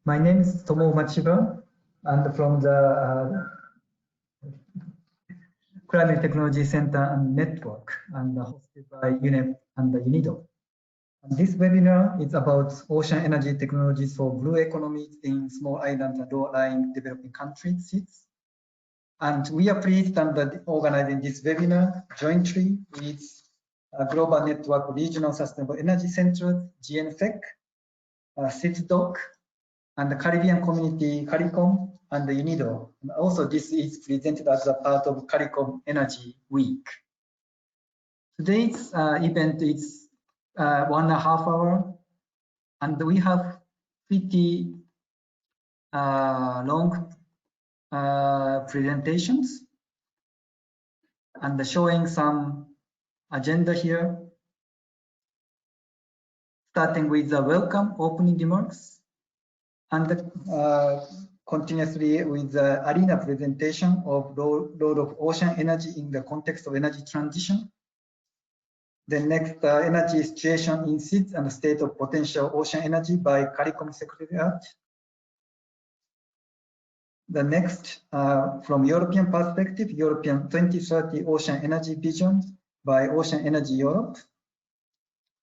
My name is Tomo Machiba, and from the Climate Technology Center and Network, and hosted by UNEP and the UNIDO. And this webinar is about ocean energy technologies for blue economies in small island and low-lying developing countries, SIDS. And we are pleased that organizing this webinar jointly with Global Network Regional Sustainable Energy Centers, GNFEC, SIDS-DOC, and the Caribbean Community, CARICOM, and the UNIDO. And also, this is presented as a part of CARICOM Energy Week. Today's event is 1.5 hours, and we have pretty long presentations, and showing some agenda here, starting with the welcome opening remarks, and continuously with the ARENA presentation of role of ocean energy in the context of energy transition. The next, energy situation in SIDS and the state of potential ocean energy by CARICOM Secretariat. The next, from European perspective, European 2030 Ocean Energy Vision by Ocean Energy Europe.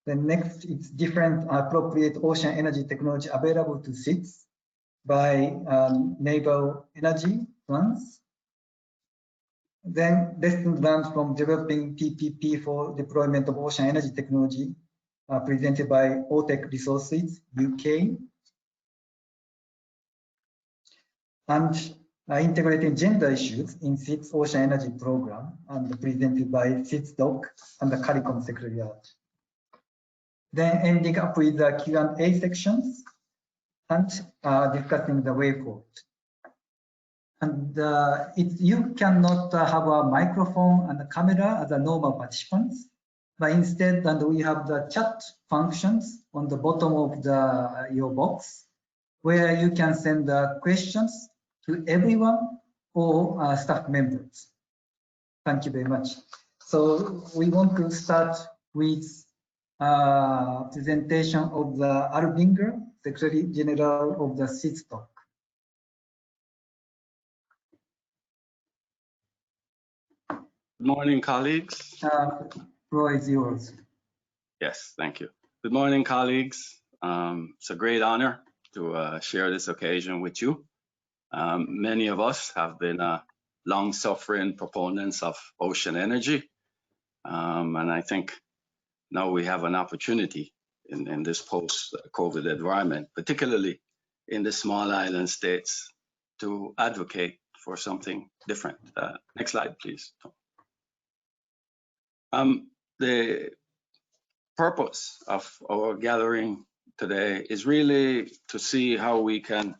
The next, it's different appropriate ocean energy technology available to SIDS by Naval Energy France. Then lessons learned from developing PPP for deployment of ocean energy technology presented by OTEC Resources, UK. And integrating gender issues in SIDS Ocean Energy Program and presented by SIDS-DOC and the CARICOM Secretariat. Then ending up with the Q&A sections and discussing the way forward. And you cannot have a microphone and a camera as a normal participants, but instead, and we have the chat functions on the bottom of your box, where you can send the questions to everyone or staff members. Thank you very much. So we want to start with presentation of the Albinger, Secretary General of the SIDS-DOC. Good morning, colleagues. Floor is yours. Yes, thank you. Good morning, colleagues. It's a great honor to share this occasion with you. Many of us have been long-suffering proponents of ocean energy, and I think now we have an opportunity in this post-COVID environment, particularly in the small island states, to advocate for something different. Next slide, please. The purpose of our gathering today is really to see how we can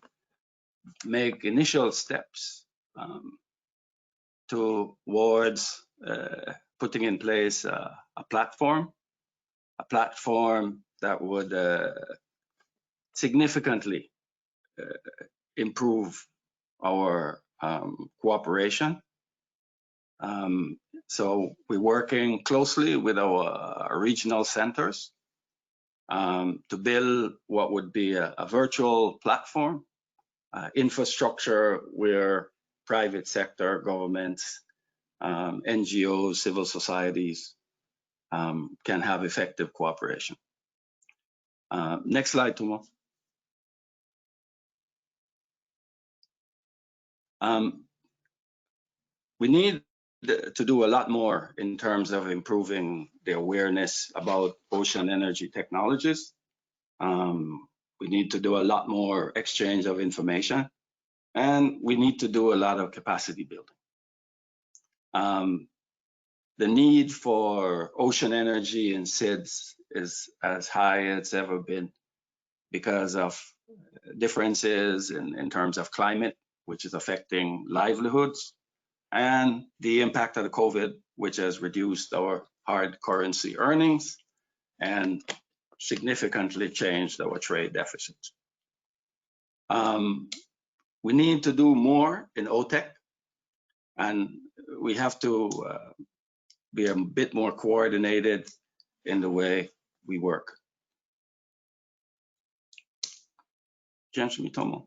make initial steps towards putting in place a platform that would significantly improve our cooperation. So we're working closely with our regional centers to build what would be a virtual platform, infrastructure where private sector, governments, NGOs, civil societies can have effective cooperation. Next slide, Tomo. We need to do a lot more in terms of improving the awareness about ocean energy technologies. We need to do a lot more exchange of information, and we need to do a lot of capacity building. The need for ocean energy in SIDS is as high as it's ever been because of differences in terms of climate, which is affecting livelihoods, and the impact of the COVID, which has reduced our hard currency earnings and significantly changed our trade deficit. We need to do more in OTEC, and we have to be a bit more coordinated in the way we work. James Mitomo.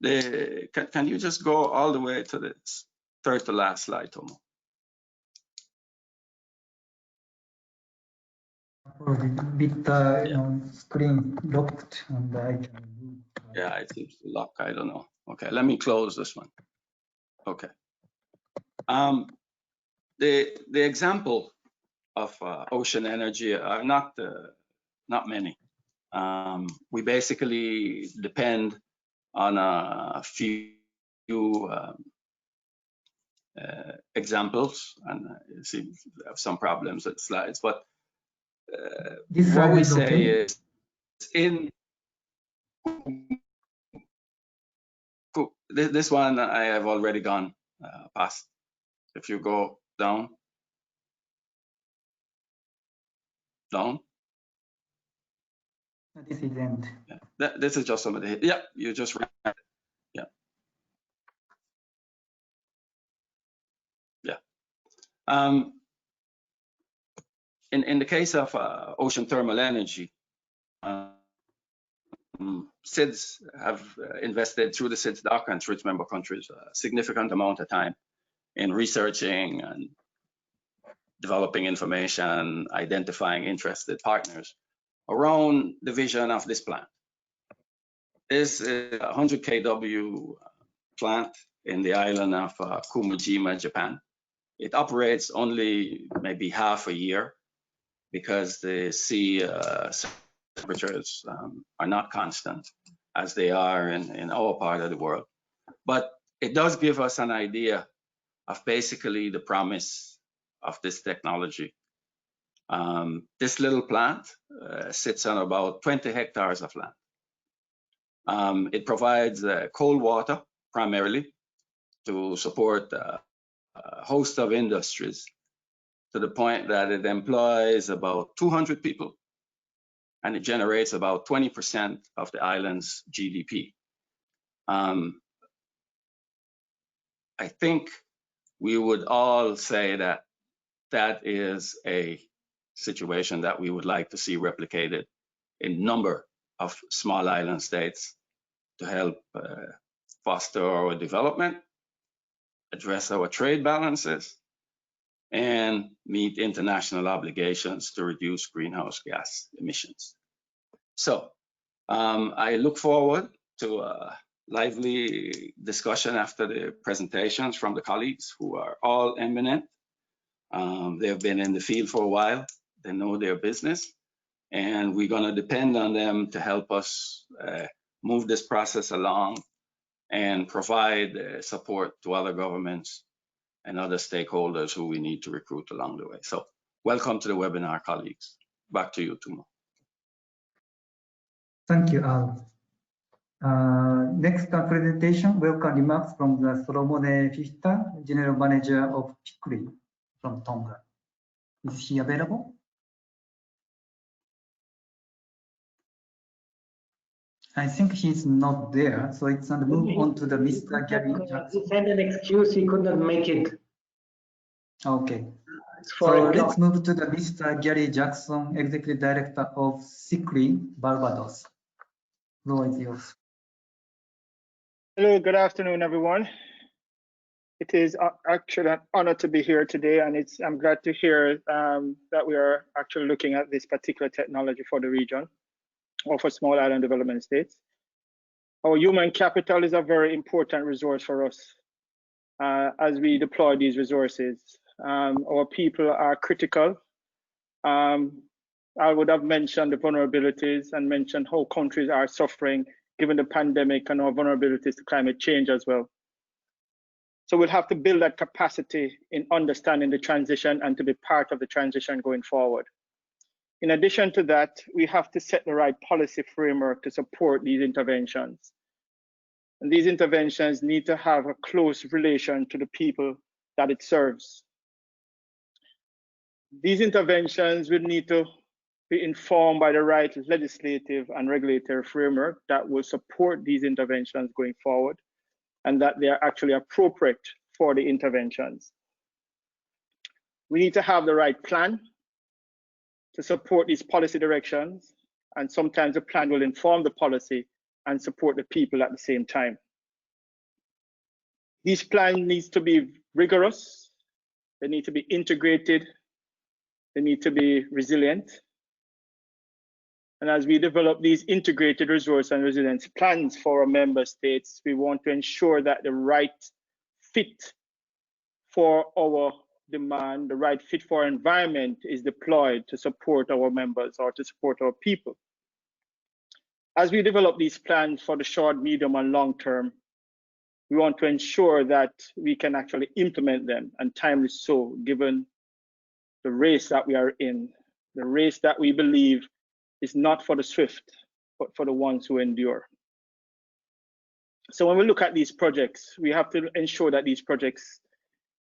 Can you just go all the way to the third to last slide, Tomo? Bit, screen locked, and I can. Yeah, it seems to lock. I don't know. Okay, let me close this one. Okay. The example of ocean energy are not many. We basically depend on a few examples, and you see we have some problems with the slides, but what we say is in this one I have already gone past. If you go down. This is end. Yeah, this is just some of the, yeah, you just read it. Yeah. Yeah. In the case of ocean thermal energy, SIDS have invested through the SIDS DACA and through its member countries a significant amount of time in researching and developing information, identifying interested partners around the vision of this plant. This is a 100 kW plant in the island of Kumajima, Japan. It operates only maybe half a year because the sea temperatures are not constant as they are in our part of the world. But it does give us an idea of basically the promise of this technology. This little plant sits on about 20 hectares of land. It provides cold water primarily to support a host of industries, to the point that it employs about 200 people and it generates about 20% of the island's GDP. I think we would all say that that is a situation that we would like to see replicated in a number of small island states to help foster our development, address our trade balances, and meet international obligations to reduce greenhouse gas emissions. So I look forward to a lively discussion after the presentations from the colleagues who are all eminent. They have been in the field for a while. They know their business, and we're going to depend on them to help us move this process along and provide support to other governments and other stakeholders who we need to recruit along the way. So welcome to the webinar, colleagues. Back to you, Tumo. Thank you, Al. Next presentation, welcome remarks from the Solomone Fista, General Manager of PICRI from Tonga. Is he available? I think he's not there, so it's going to move on to the Mr. Gary Jackson. He sent an excuse, he could not make it. Okay. So let's move to the Mr. Gary Jackson, Executive Director of PICRI, Barbados. The floor is yours. Hello, good afternoon, everyone. It is actually an honor to be here today, and I'm glad to hear that we are actually looking at this particular technology for the region or for small island development states. Our human capital is a very important resource for us as we deploy these resources. Our people are critical. I would have mentioned the vulnerabilities and mentioned how countries are suffering given the pandemic and our vulnerabilities to climate change as well. So we'll have to build that capacity in understanding the transition and to be part of the transition going forward. In addition to that, we have to set the right policy framework to support these interventions. And these interventions need to have a close relation to the people that it serves. These interventions will need to be informed by the right legislative and regulatory framework that will support these interventions going forward, and that they are actually appropriate for the interventions. We need to have the right plan to support these policy directions, and sometimes the plan will inform the policy and support the people at the same time. These plans need to be rigorous, they need to be integrated, they need to be resilient. And as we develop these integrated resource and resilience plans for our member states, we want to ensure that the right fit for our demand, the right fit for our environment is deployed to support our members or to support our people. As we develop these plans for the short, medium, and long term, we want to ensure that we can actually implement them, and timely so, given the race that we are in, the race that we believe is not for the swift, but for the ones who endure. So when we look at these projects, we have to ensure that these projects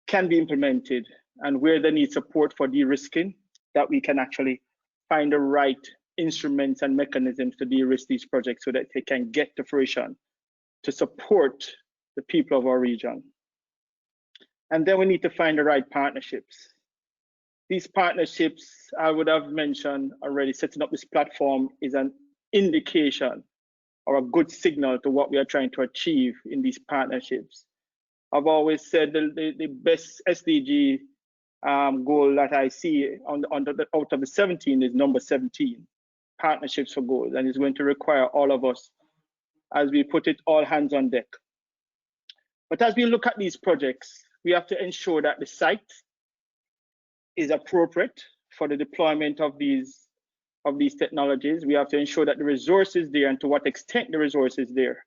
can be implemented, and where they need support for de-risking, that we can actually find the right instruments and mechanisms to de-risk these projects so that they can get to fruition to support the people of our region. And then we need to find the right partnerships. These partnerships, I would have mentioned already, setting up this platform is an indication or a good signal to what we are trying to achieve in these partnerships. I've always said the best SDG goal that I see out of the 17 is number 17, partnerships for goals, and it's going to require all of us, as we put it, all hands on deck. But as we look at these projects, we have to ensure that the site is appropriate for the deployment of these technologies. We have to ensure that the resource is there, and to what extent the resource is there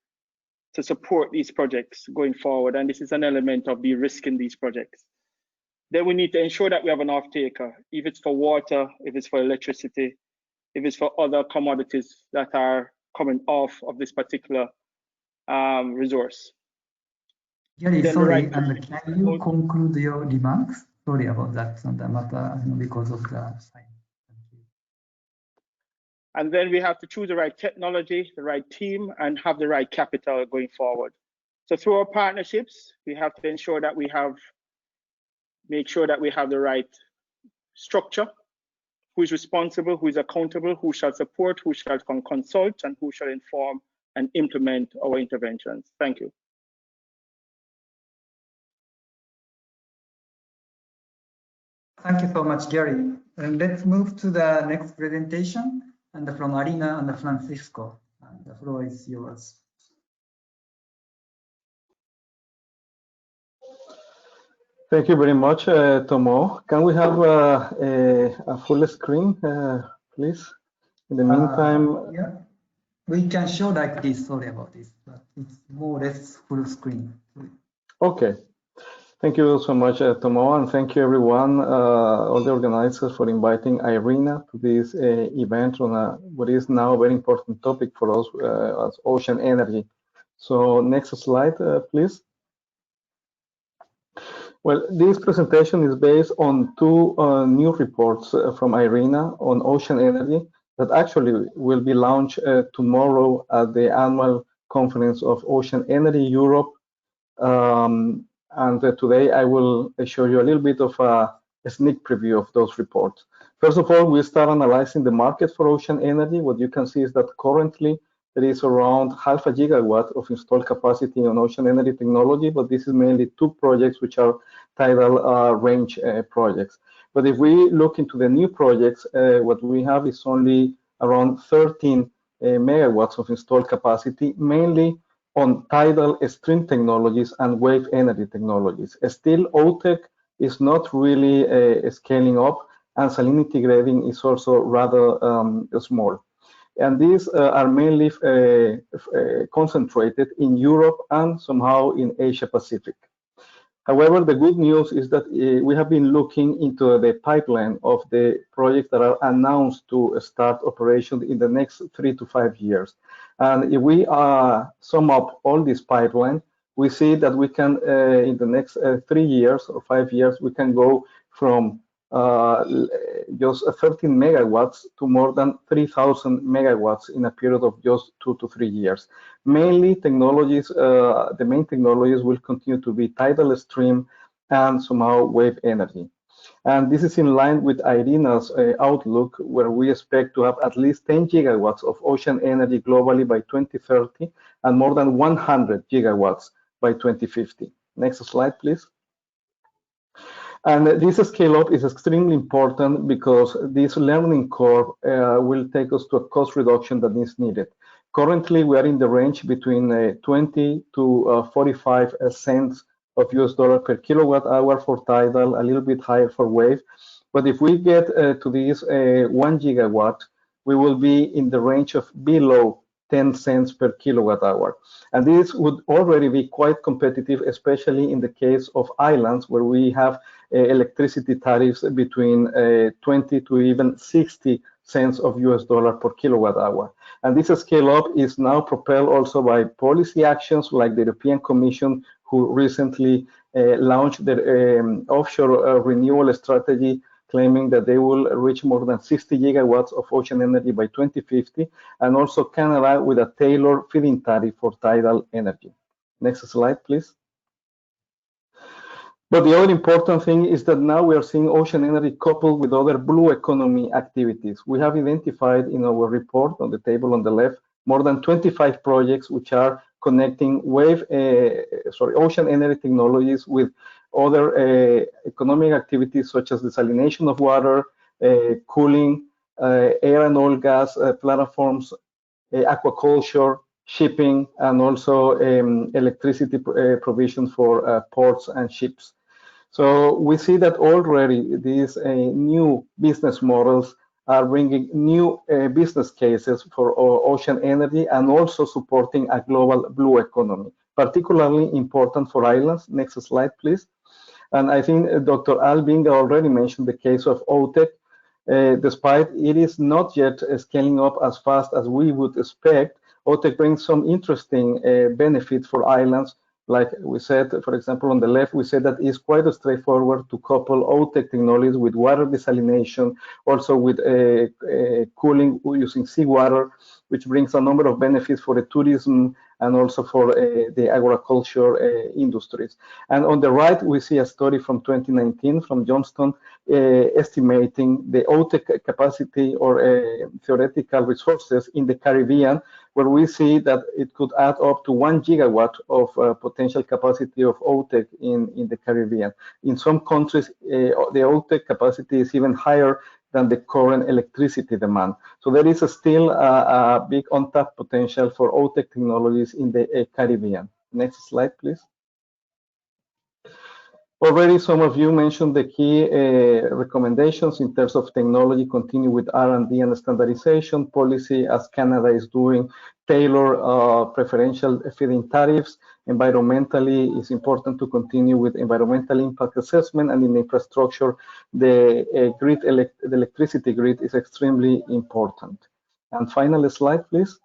to support these projects going forward. And this is an element of de-risking these projects. Then we need to ensure that we have an off-taker, if it's for water, if it's for electricity, if it's for other commodities that are coming off of this particular resource. Gary, sorry, and can you conclude your remarks? Sorry about that, matter because of the time. Thank you. And then we have to choose the right technology, the right team, and have the right capital going forward. So through our partnerships, we have to ensure that make sure that we have the right structure, who is responsible, who is accountable, who shall support, who shall consult, and who shall inform and implement our interventions. Thank you. Thank you so much, Gary. And let's move to the next presentation, and from IRENA and Francisco. And the floor is yours. Thank you very much, Tomo. Can we have a full screen, please? In the meantime, yeah, we can show like this. Sorry about this, but it's more or less full screen. Okay. Thank you so much, Tomo, and thank you everyone, all the organizers, for inviting IRENA to this event on what is now a very important topic for us as ocean energy. So next slide, please. Well, this presentation is based on two new reports from IRENA on ocean energy that actually will be launched tomorrow at the annual conference of Ocean Energy Europe. And today I will show you a little bit of a sneak preview of those reports. First of all, we start analyzing the market for ocean energy. What you can see is that currently there is around 0.5 gigawatt of installed capacity on ocean energy technology, but this is mainly two projects which are tidal range projects. But if we look into the new projects, what we have is only around 13 megawatts of installed capacity, mainly on tidal stream technologies and wave energy technologies. Still, OTEC is not really scaling up, and salinity grading is also rather small. And these are mainly concentrated in Europe and somehow in Asia Pacific. However, the good news is that we have been looking into the pipeline of the projects that are announced to start operation in the next 3 to 5 years. And if we sum up all this pipeline, we see that we can, in the next 3 years or 5 years, we can go from just 13 megawatts to more than 3,000 megawatts in a period of just 2 to 3 years. Mainly technologies, the main technologies will continue to be tidal stream and somehow wave energy. And this is in line with IRENA's outlook, where we expect to have at least 10 gigawatts of ocean energy globally by 2030 and more than 100 gigawatts by 2050. Next slide, please. And this scale up is extremely important because this learning curve will take us to a cost reduction that is needed. Currently, we are in the range between 20 to 45 cents of US dollar per kilowatt hour for tidal, a little bit higher for wave. But if we get to this 1 gigawatt, we will be in the range of below 10 cents per kilowatt hour. And this would already be quite competitive, especially in the case of islands where we have electricity tariffs between 20 to even 60 cents of US dollar per kilowatt hour. And this scale up is now propelled also by policy actions like the European Commission, who recently launched their offshore renewable strategy, claiming that they will reach more than 60 gigawatts of ocean energy by 2050, and also Canada with a tailored feed-in tariff for tidal energy. Next slide, please. But the other important thing is that now we are seeing ocean energy coupled with other blue economy activities. We have identified in our report on the table on the left more than 25 projects which are connecting ocean energy technologies with other economic activities such as desalination of water, cooling, air and oil gas platforms, aquaculture, shipping, and also electricity provision for ports and ships. So we see that already these new business models are bringing new business cases for ocean energy and also supporting a global blue economy, particularly important for islands. Next slide, please. And I think Dr. Albinga already mentioned the case of OTEC. Despite it is not yet scaling up as fast as we would expect, OTEC brings some interesting benefits for islands. Like we said, for example, on the left, we said that it's quite straightforward to couple OTEC technologies with water desalination, also with cooling using seawater, which brings a number of benefits for the tourism and also for the agriculture industries. And on the right, we see a study from 2019 from Johnston estimating the OTEC capacity or theoretical resources in the Caribbean, where we see that it could add up to 1 gigawatt of potential capacity of OTEC in the Caribbean. In some countries, the OTEC capacity is even higher than the current electricity demand. So there is still a big untapped potential for OTEC technologies in the Caribbean. Next slide, please. Already some of you mentioned the key recommendations in terms of technology, continue with R&D and standardization, policy as Canada is doing, tailor preferential feed-in tariffs. Environmentally, it's important to continue with environmental impact assessment, and in infrastructure, the electricity grid is extremely important. And final slide, please.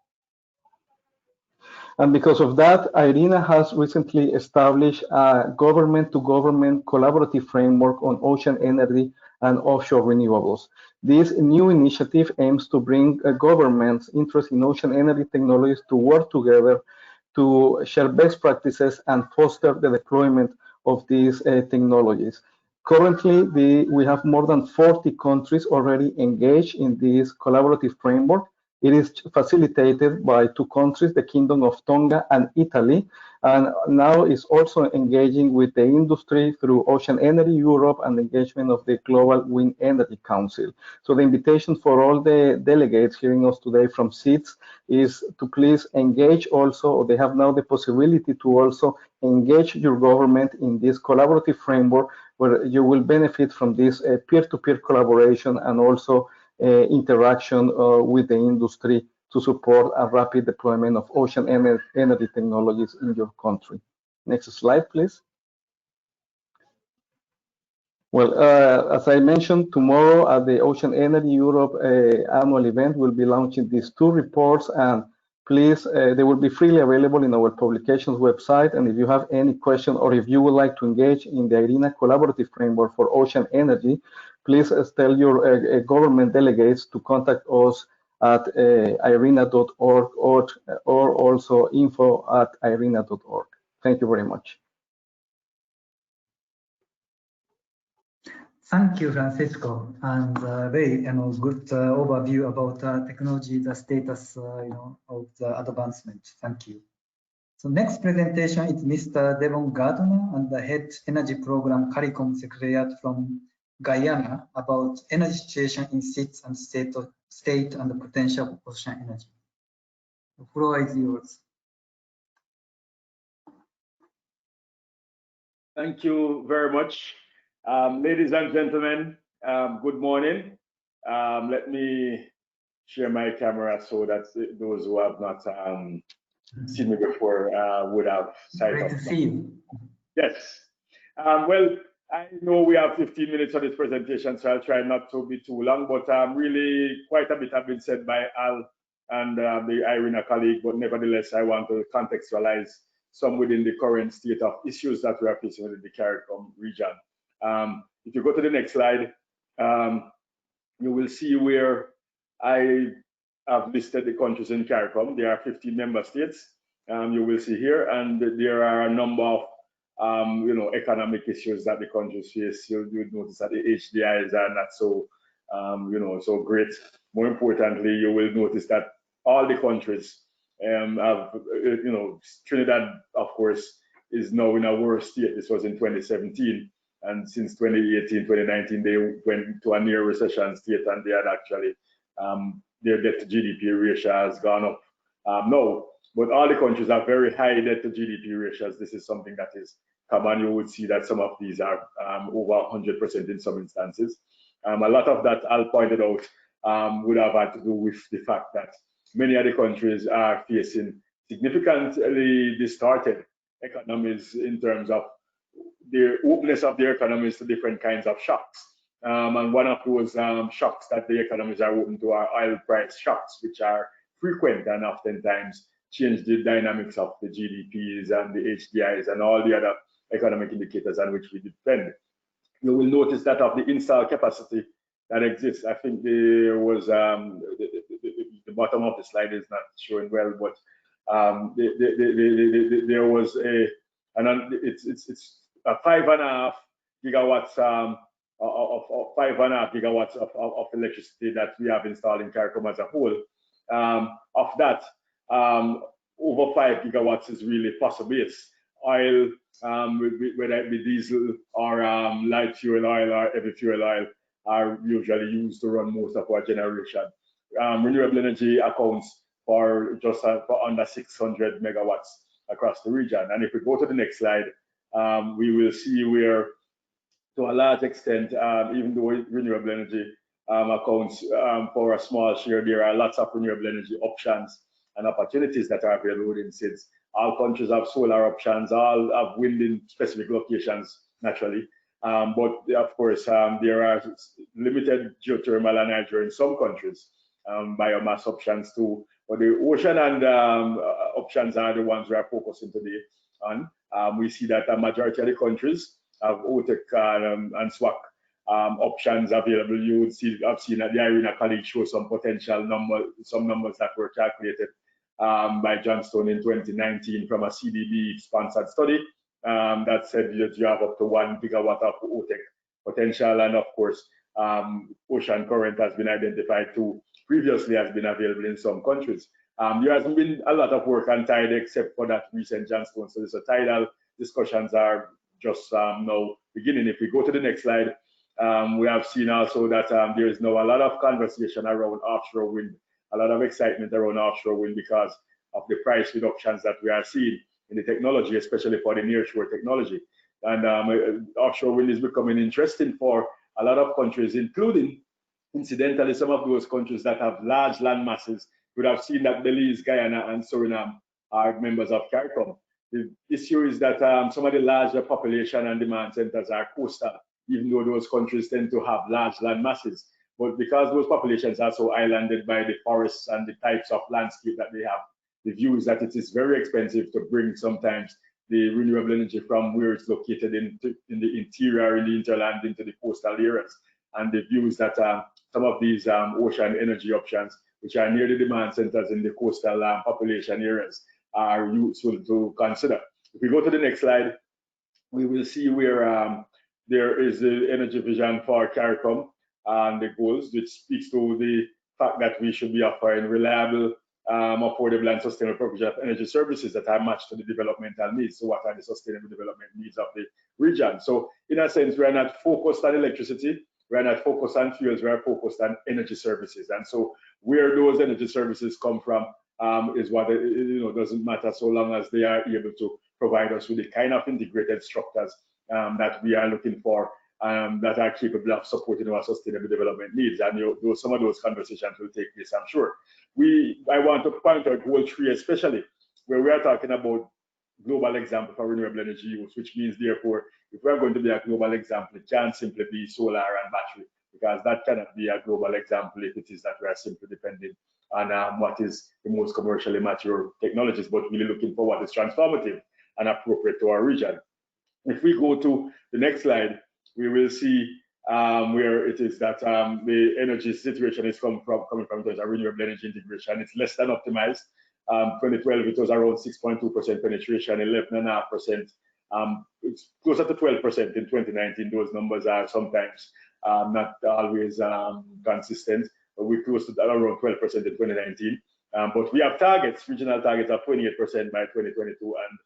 And because of that, IRENA has recently established a government-to-government collaborative framework on ocean energy and offshore renewables. This new initiative aims to bring governments interested in ocean energy technologies to work together to share best practices and foster the deployment of these technologies. Currently, we have more than 40 countries already engaged in this collaborative framework. It is facilitated by 2 countries, the Kingdom of Tonga and Italy, and now is also engaging with the industry through Ocean Energy Europe and engagement of the Global Wind Energy Council. So the invitation for all the delegates hearing us today from SIDS is to please engage also, or they have now the possibility to also engage your government in this collaborative framework where you will benefit from this peer-to-peer collaboration and also interaction with the industry to support a rapid deployment of ocean energy technologies in your country. Next slide, please. Well, as I mentioned, tomorrow at the Ocean Energy Europe annual event, we'll be launching these 2 reports, and please, they will be freely available in our publications website. And if you have any question or if you would like to engage in the IRENA collaborative framework for ocean energy, please tell your government delegates to contact us at irena.org or also info@irena.org. Thank you very much. Thank you, Francisco, and very good overview about technology, the status of the advancement. Thank you. So next presentation is Mr. Devon Gardner and the head energy program CARICOM secretariat from Guyana about energy situation in SIDS and state and the potential of ocean energy. The floor is yours. Thank you very much. Ladies and gentlemen, good morning. Let me share my camera so that those who have not seen me before would have sight Great of to see you. Yes. Well, I know we have 15 minutes for this presentation, so I'll try not to be too long, but really quite a bit have been said by Al and the IRENA colleague, but nevertheless, I want to contextualize some within the current state of issues that we are facing within the CARICOM region. If you go to the next slide, you will see where I have listed the countries in CARICOM. There are 15 member states. You will see here, and there are a number of economic issues that the countries face. You would notice that the HDIs are not so so great. More importantly, you will notice that all the countries have Trinidad, of course, is now in a worse state. This was in 2017, and since 2018, 2019, they went to a near recession state, and they had actually their debt to GDP ratio has gone up now. But all the countries have very high debt to GDP ratios. This is something that is common. You would see that some of these are over 100% in some instances. A lot of that, Al pointed out, would have had to do with the fact that many of the countries are facing significantly distorted economies in terms of the openness of their economies to different kinds of shocks. And one of those shocks that the economies are open to are oil price shocks, which are frequent and oftentimes change the dynamics of the GDPs and the HDIs and all the other economic indicators on which we depend. You will notice that of the installed capacity that exists, I think there was the bottom of the slide is not showing well, but there was it's a 5.5 gigawatts of 5.5 gigawatts of electricity that we have installed in CARICOM as a whole. Of that, over 5 gigawatts is really fossil-based. Oil, whether it be diesel or light fuel oil or heavy fuel oil, are usually used to run most of our generation. Renewable energy accounts for just for under 600 megawatts across the region. And if we go to the next slide, we will see where, to a large extent, even though renewable energy accounts for a small share, there are lots of renewable energy options and opportunities that are available within SIDS. All countries have solar options, all have wind in specific locations, naturally. But of course, there are limited geothermal and hydro in some countries, biomass options too. But the ocean and options are the ones we are focusing today on. We see that a majority of the countries have OTEC and SWAC options available. You would see, I've seen that the IRENA colleague show some potential numbers that were calculated by Johnstone in 2019 from a CDB sponsored study that said that you have up to 1 gigawatt of OTEC potential, and of course ocean current has been identified too, previously has been available in some countries. There hasn't been a lot of work on tide except for that recent Johnstone study, so tidal discussions are just now beginning. If we go to the next slide, we have seen also that there is now a lot of conversation around offshore wind, a lot of excitement around offshore wind because of the price reductions that we are seeing in the technology, especially for the nearshore technology. And offshore wind is becoming interesting for a lot of countries, including, incidentally, some of those countries that have large land masses. We have seen that Belize, Guyana, and Suriname are members of CARICOM. The issue is that some of the larger population and demand centers are coastal, even though those countries tend to have large land masses. But because those populations are so islanded by the forests and the types of landscape that they have, the view is that it is very expensive to bring sometimes the renewable energy from where it's located in the interior, in the hinterland, into the coastal areas. And the view is that some of these ocean energy options, which are near the demand centers in the coastal population areas, are useful to consider. If we go to the next slide, we will see where there is the energy vision for CARICOM and the goals, which speaks to the fact that we should be offering reliable, affordable and sustainable provision of energy services that are matched to the developmental needs. So what are the sustainable development needs of the region? So in a sense, we are not focused on electricity, we are not focused on fuels, we are focused on energy services. And so where those energy services come from is what, doesn't matter so long as they are able to provide us with the kind of integrated structures that we are looking for, that are capable of supporting our sustainable development needs. And some of those conversations will take place, I'm sure. I want to point out goal 3 especially, where we are talking about global example for renewable energy use, which means therefore, if we're going to be a global example, it can't simply be solar and battery, because that cannot be a global example if it is that we are simply depending on what is the most commercially mature technologies, but really looking for what is transformative and appropriate to our region. If we go to the next slide, we will see where it is that the energy situation is coming from terms of renewable energy integration. It's less than optimized. 2012, it was around 6.2% penetration, 11.5%. It's closer to 12% in 2019. Those numbers are sometimes not always consistent. But we're close to around 12% in 2019. But we have targets, regional targets of 28% by 2022 and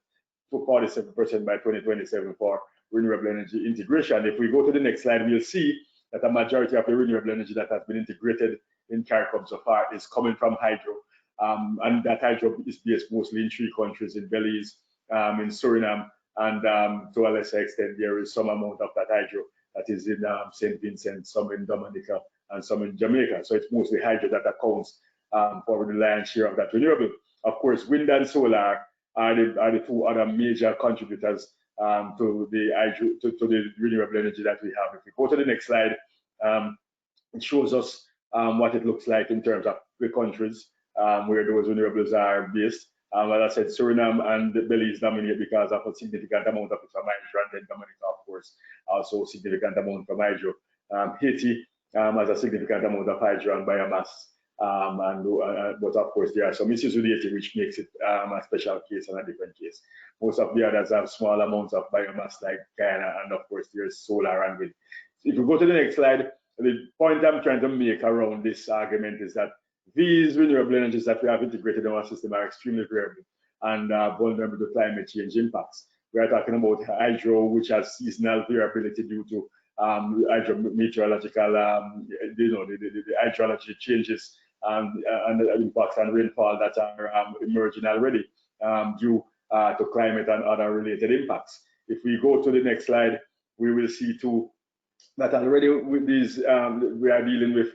47% by 2027 for renewable energy integration. If we go to the next slide, we'll see that a majority of the renewable energy that has been integrated in CARICOM so far is coming from hydro. And that hydro is based mostly in 3 countries, in Belize, in Suriname, and to a lesser extent, there is some amount of that hydro that is in St. Vincent, some in Dominica, and some in Jamaica. So it's mostly hydro that accounts for the lion's share of that renewable. Of course, wind and solar are the 2 other major contributors to the renewable energy that we have. If we go to the next slide, it shows us what it looks like in terms of the countries where those renewables are based. As I said, Suriname and Belize dominate because of a significant amount of it from hydro, and then Dominica, of course, also a significant amount from hydro. Haiti has a significant amount of hydro and biomass. But of course, there are some issues with Haiti, which makes it a special case and a different case. Most of the others have small amounts of biomass, like Guyana, and of course, there's solar and wind. If you go to the next slide, the point I'm trying to make around this argument is that these renewable energies that we have integrated in our system are extremely variable and vulnerable to climate change impacts. We are talking about hydro, which has seasonal variability due to hydrometeorological, the hydrology changes and the impacts on rainfall that are emerging already due to climate and other related impacts. If we go to the next slide, we will see too that already with these, we are dealing with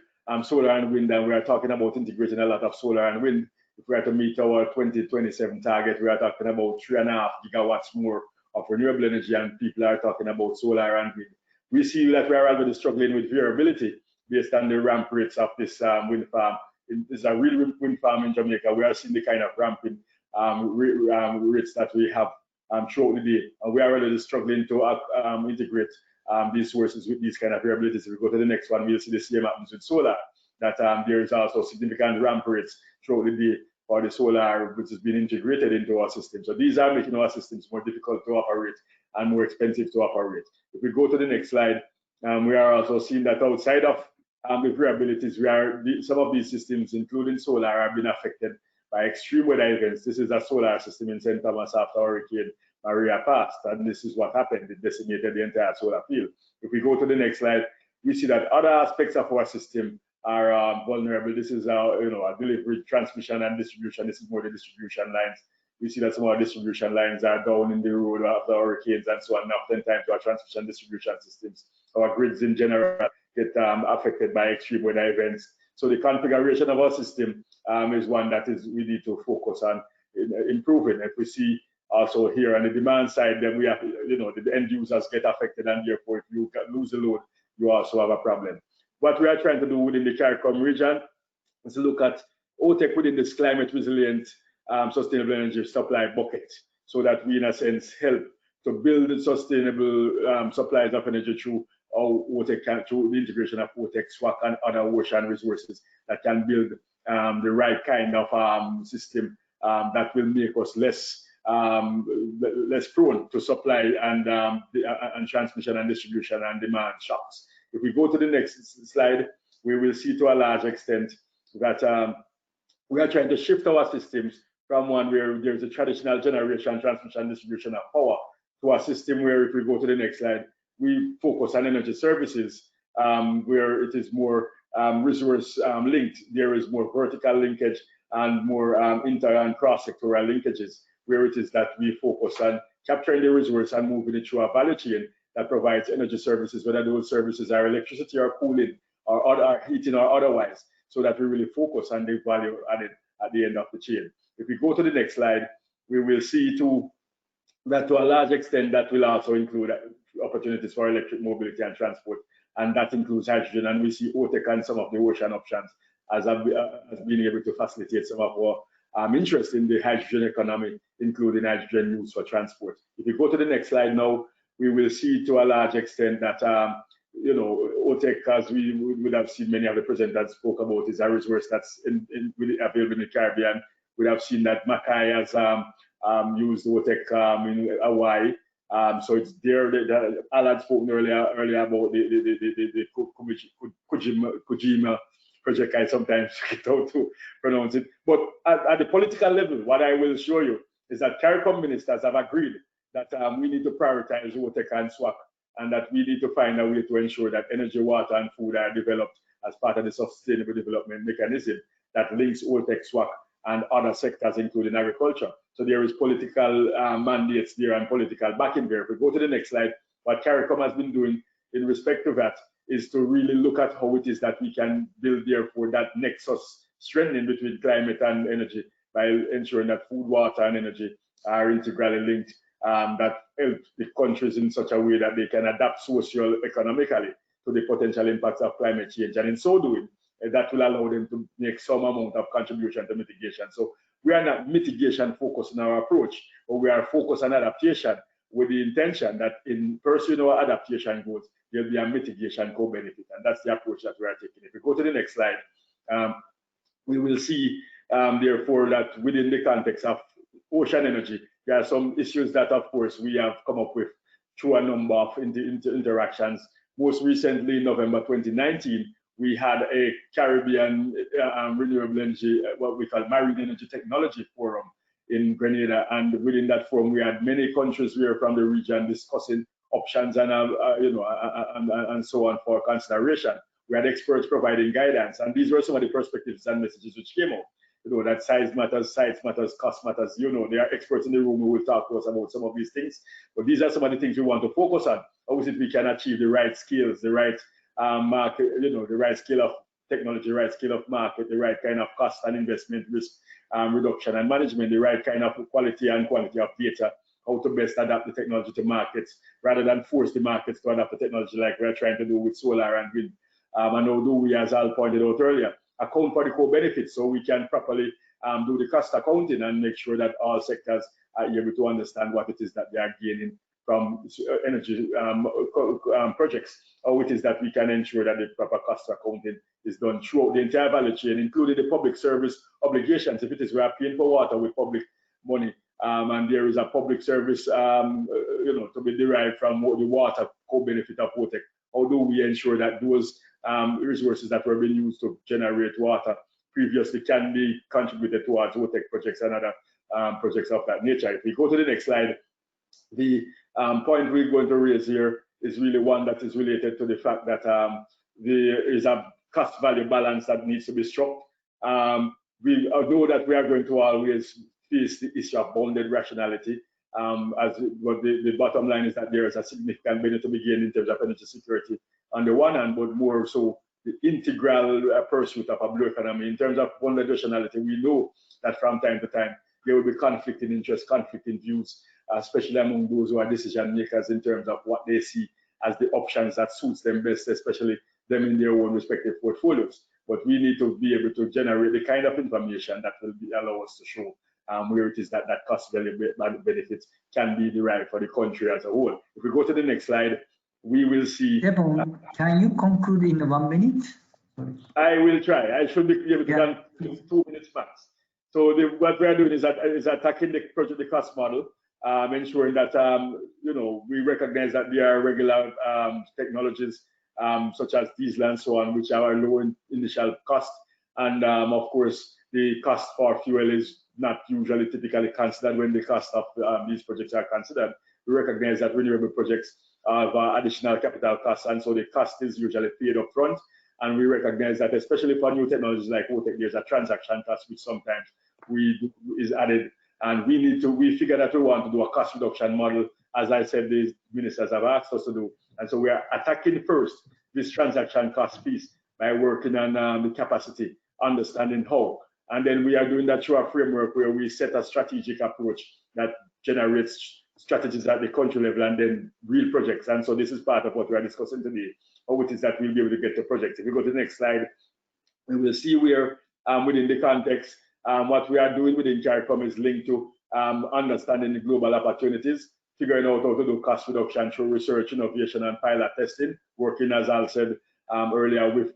solar and wind, and we are talking about integrating a lot of solar and wind. If we are to meet our 2027 target, we are talking about 3.5 gigawatts more of renewable energy, and people are talking about solar and wind. We see that we are already struggling with variability based on the ramp rates of this wind farm. This is a real wind farm in Jamaica. We are seeing the kind of ramping rates that we have throughout the day. We are already struggling to integrate these sources with these kind of variabilities. If we go to the next one, we'll see the same happens with solar, that there is also significant ramp rates throughout the day for the solar, which has been integrated into our system. So these are making our systems more difficult to operate and more expensive to operate. If we go to the next slide, we are also seeing that outside of the variabilities, some of these systems, including solar, are being affected by extreme weather events. This is a solar system in St. Thomas after Hurricane Maria passed, and this is what happened. It decimated the entire solar field. If we go to the next slide, we see that other aspects of our system are vulnerable. This is a delivery, transmission, and distribution. This is more the distribution lines. We see that some of our distribution lines are down in the road after hurricanes and so on. Oftentimes, our transmission distribution systems, our grids in general, get affected by extreme weather events. So the configuration of our system is one that we need to focus on improving. If we see also here on the demand side, then we have, the end users get affected, and therefore, if you lose the load, you also have a problem. What we are trying to do within the CARICOM region is to look at OTEC within this climate resilient sustainable energy supply bucket, so that we, in a sense, help to build sustainable supplies of energy through OTEC, through the integration of OTEC, SWAC, and other ocean resources that can build the right kind of system that will make us less less prone to supply and transmission and distribution and demand shocks. If we go to the next slide, we will see to a large extent that we are trying to shift our systems from one where there's a traditional generation, transmission, distribution of power to a system where, if we go to the next slide, we focus on energy services, where it is more resource linked. There is more vertical linkage and more inter and cross-sectoral linkages, where it is that we focus on capturing the resource and moving it through a value chain that provides energy services, whether those services are electricity or cooling or heating or otherwise, so that we really focus on the value added at the end of the chain. If we go to the next slide, we will see that to a large extent that will also include opportunities for electric mobility and transport, and that includes hydrogen. And we see OTEC and some of the ocean options as being able to facilitate some of our interest in the hydrogen economy, including hydrogen use for transport. If we go to the next slide now, we will see to a large extent that OTEC, as we would have seen many of the presenters spoke about, is a resource that's really available in the Caribbean. We have seen that Mackay has used OTEC in Hawaii, so it's there. Alan spoke earlier about the Kojima project. I sometimes forget how to pronounce it. But at the political level, what I will show you is that CARICOM ministers have agreed that we need to prioritize OTEC and SWAC, and that we need to find a way to ensure that energy, water, and food are developed as part of the sustainable development mechanism that links OTEC, SWAC, and other sectors, including agriculture. So there is political mandates there and political backing there. If we go to the next slide, what CARICOM has been doing in respect to that is to really look at how it is that we can build, therefore, that nexus strengthening between climate and energy by ensuring that food, water, and energy are integrally linked, that help the countries in such a way that they can adapt socio-economically to the potential impacts of climate change. And in so doing, that will allow them to make some amount of contribution to mitigation. So we are not mitigation focused in our approach, but we are focused on adaptation with the intention that in pursuing our adaptation goals, there'll be a mitigation co-benefit. And that's the approach that we are taking. If we go to the next slide, we will see, therefore, that within the context of ocean energy, there are some issues that, of course, we have come up with through a number of interactions. Most recently, in November 2019, we had a Caribbean renewable energy, what we call Marine Energy Technology Forum in Grenada, and within that forum, we had many countries here from the region discussing options and and so on for consideration. We had experts providing guidance, and these were some of the perspectives and messages which came out. That size matters, cost matters. There are experts in the room who will talk to us about some of these things, but these are some of the things we want to focus on. How is it we can achieve the right skills, the right market, the right scale of technology, the right scale of market, the right kind of cost and investment risk reduction and management, the right kind of quality and quantity of data, how to best adapt the technology to markets rather than force the markets to adapt the technology like we're trying to do with solar and wind. And how do we, as Al pointed out earlier, account for the co-benefits so we can properly do the cost accounting and make sure that all sectors are able to understand what it is that they are gaining from energy projects, or it is that we can ensure that the proper cost accounting is done throughout the entire value chain, including the public service obligations. If it is we are paying for water with public money, and there is a public service, to be derived from the water co-benefit of OTEC, how do we ensure that those resources that were being used to generate water previously can be contributed towards OTEC projects and other projects of that nature? If we go to the next slide, the point we're going to raise here is really one that is related to the fact that there is a cost value balance that needs to be struck. We know that we are going to always face the issue of bounded rationality. But the bottom line is that there is a significant benefit to be gained in terms of energy security on the one hand, but more so the integral pursuit of a blue economy. In terms of bounded rationality, we know that from time to time there will be conflict in interest, conflict in views, especially among those who are decision makers in terms of what they see as the options that suits them best, especially them in their own respective portfolios. But we need to be able to generate the kind of information that will allow us to show where it is that cost value benefits can be derived for the country as a whole. If we go to the next slide, we will see. Devon, can you conclude in 1 minute? Sorry. I will try. I should be able to conclude in 2 minutes max. So what we are doing is attacking the cost model, ensuring that we recognize that there are regular technologies such as diesel and so on, which are low in initial cost, and of course the cost for fuel is not usually typically considered when the cost of these projects are considered. We recognize that renewable projects have additional capital costs, and so the cost is usually paid up front. And we recognize that, especially for new technologies like OTEC, there's a transaction cost which sometimes is added. And we figure that we want to do a cost reduction model, as I said, these ministers have asked us to do. And so we are attacking first this transaction cost piece by working on the capacity, understanding how. And then we are doing that through a framework where we set a strategic approach that generates strategies at the country level and then real projects. And so this is part of what we are discussing today, how it is that we'll be able to get to projects. If we go to the next slide, we will see where within the context, what we are doing within CARICOM is linked to understanding the global opportunities, figuring out how to do cost reduction through research, innovation, and pilot testing, working, as Al said earlier, with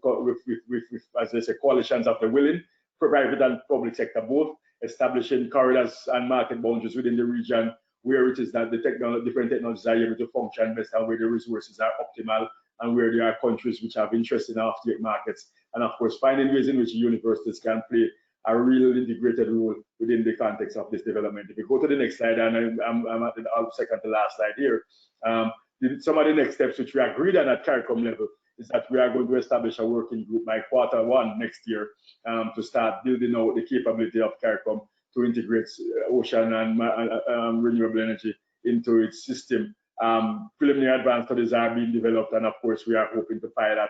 as they say, coalitions of the willing, private and public sector both, establishing corridors and market boundaries within the region where it is that the different technologies are able to function best and where the resources are optimal, and where there are countries which have interest in off-take markets, and of course finding ways in which universities can play a real integrated role within the context of this development. If you go to the next slide, and I'm at the second to last slide here, some of the next steps which we agreed on at CARICOM level is that we are going to establish a working group by Q1 next year to start building out the capability of CARICOM to integrate ocean and renewable energy into its system. Preliminary advanced studies are being developed, and of course we are hoping to pilot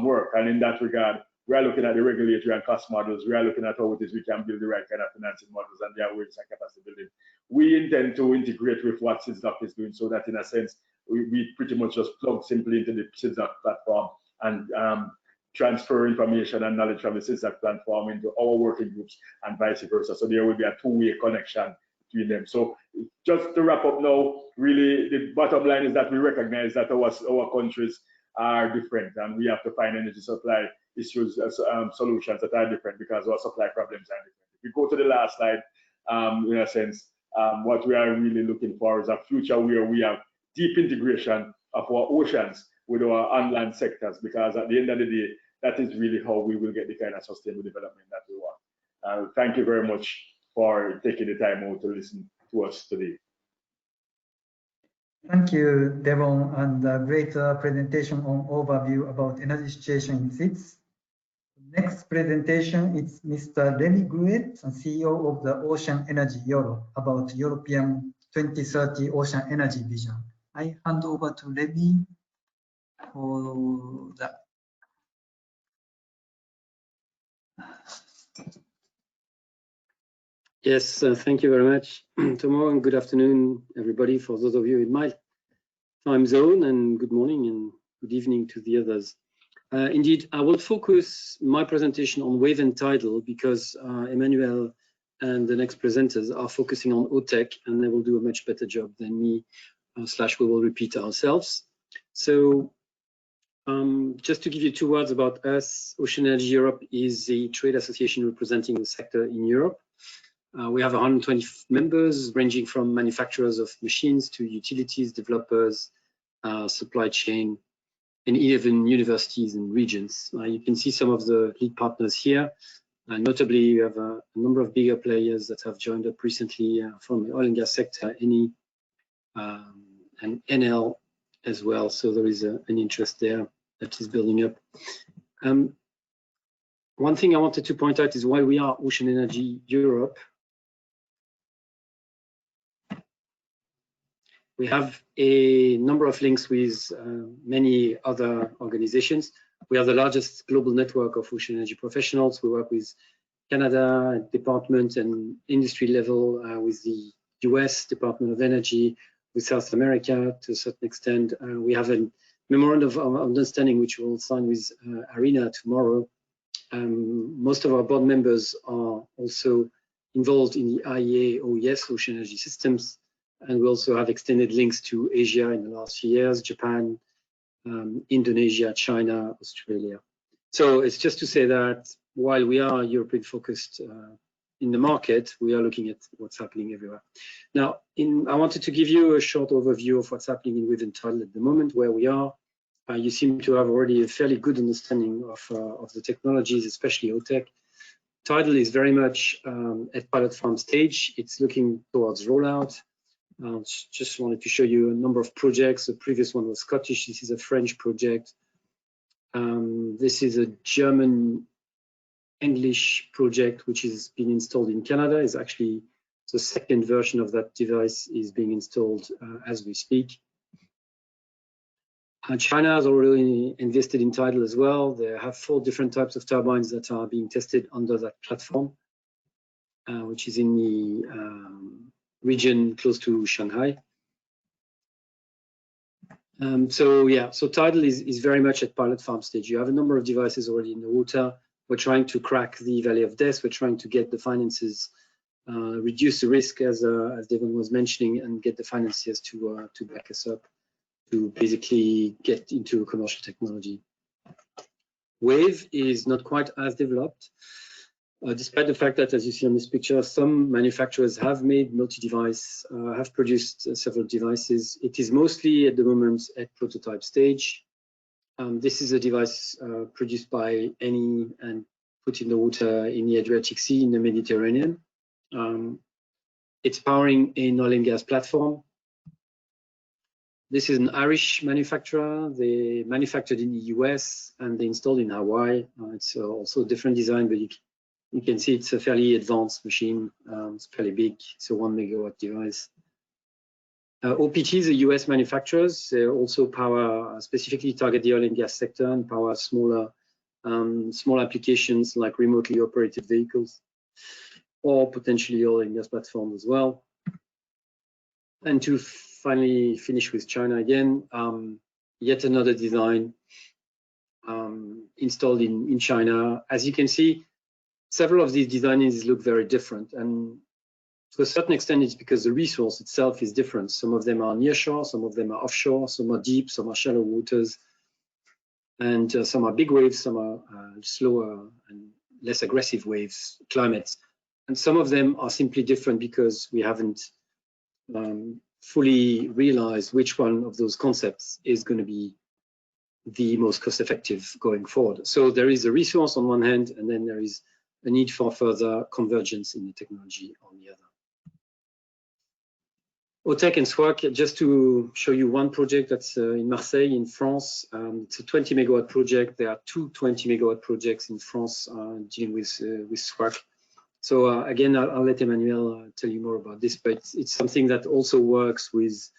work. And in that regard, we are looking at the regulatory and cost models. We are looking at how it is we can build the right kind of financing models and their ways and capacity building. We intend to integrate with what SIDS is doing, so that in a sense, we pretty much just plug simply into the SIDS platform and transfer information and knowledge from the SIDS platform into our working groups and vice versa. So there will be a two-way connection between them. So just to wrap up now, really the bottom line is that we recognize that our countries are different, and we have to find energy supply issues, solutions that are different because our supply problems are different. If we go to the last slide, in a sense, what we are really looking for is a future where we have deep integration of our oceans with our on-land sectors, because at the end of the day, that is really how we will get the kind of sustainable development that we want. Thank you very much for taking the time out to listen to us today. Thank you, Devon, and a great presentation on overview about energy situation in SIDS. Next presentation is Mr. Remy Gruet, CEO of the Ocean Energy Europe, about European 2030 Ocean Energy Vision. I hand over to Remy for that. Yes, thank you very much, Tomo, and good afternoon, everybody, for those of you in my time zone, and good morning and good evening to the others. Indeed, I will focus my presentation on wave and tidal because Emmanuel and the next presenters are focusing on OTEC, and they will do a much better job than me, / we will repeat ourselves. So just to give you 2 words about us, Ocean Energy Europe is a trade association representing the sector in Europe. We have 120 members, ranging from manufacturers of machines to utilities, developers, supply chain, and even universities and regions. You can see some of the lead partners here. Notably, we have a number of bigger players that have joined up recently from the oil and gas sector, Eni and NL as well. So there is an interest there that is building up. One thing I wanted to point out is why we are Ocean Energy Europe. We have a number of links with many other organizations. We are the largest global network of ocean energy professionals. We work with Canada department and industry level, with the US Department of Energy, with South America to a certain extent. We have a memorandum of understanding which we'll sign with IRENA tomorrow. Most of our board members are also involved in the IEA OES, Ocean Energy Systems. And we also have extended links to Asia in the last few years, Japan, Indonesia, China, Australia. So it's just to say that while we are a European-focused in the market, we are looking at what's happening everywhere. Now, I wanted to give you a short overview of what's happening with Untitled at the moment, where we are. You seem to have already a fairly good understanding of the technologies, especially OTEC. Tidal is very much at pilot farm stage. It's looking towards rollout. Just wanted to show you a number of projects. The previous one was Scottish. This is a French project. This is a German English project, which is being installed in Canada. Is actually the second version of that device is being installed as we speak. China has already invested in Tidal as well. They have 4 different types of turbines that are being tested under that platform, which is in the region close to Shanghai. So Tidal is very much at pilot farm stage. You have a number of devices already in the water. We're trying to crack the valley of death. We're trying to get the finances, reduce the risk, as Devon was mentioning, and get the financiers to back us up to basically get into commercial technology. Wave is not quite as developed, despite the fact that, as you see on this picture, some manufacturers have made multi-device, have produced several devices. It is mostly at the moment at prototype stage. This is a device produced by Eni and put in the water in the Adriatic Sea in the Mediterranean. It's powering an oil and gas platform. This is an Irish manufacturer. They manufactured in the US and they installed in Hawaii. It's also a different design, but you can see it's a fairly advanced machine. It's fairly big. It's a 1 megawatt device. OPT is a US manufacturers. They also power, specifically target the oil and gas sector and power smaller small applications like remotely operated vehicles or potentially oil and gas platforms as well. And to finally finish with China again, yet another design installed in China. As you can see, several of these designs look very different, and to a certain extent it's because the resource itself is different. Some of them are near shore, some of them are offshore, some are deep, some are shallow waters, and some are big waves, some are slower and less aggressive waves, climates. And some of them are simply different because we haven't fully realized which one of those concepts is going to be the most cost-effective going forward. So there is a resource on one hand, and then there is a need for further convergence in the technology on the other. OTEC and SWAC, just to show you one project that's in Marseille in France. It's a 20 megawatt project. There are 2 20 megawatt projects in France dealing with SWAC. So again, I'll let Emmanuel tell you more about this, but it's something that also works with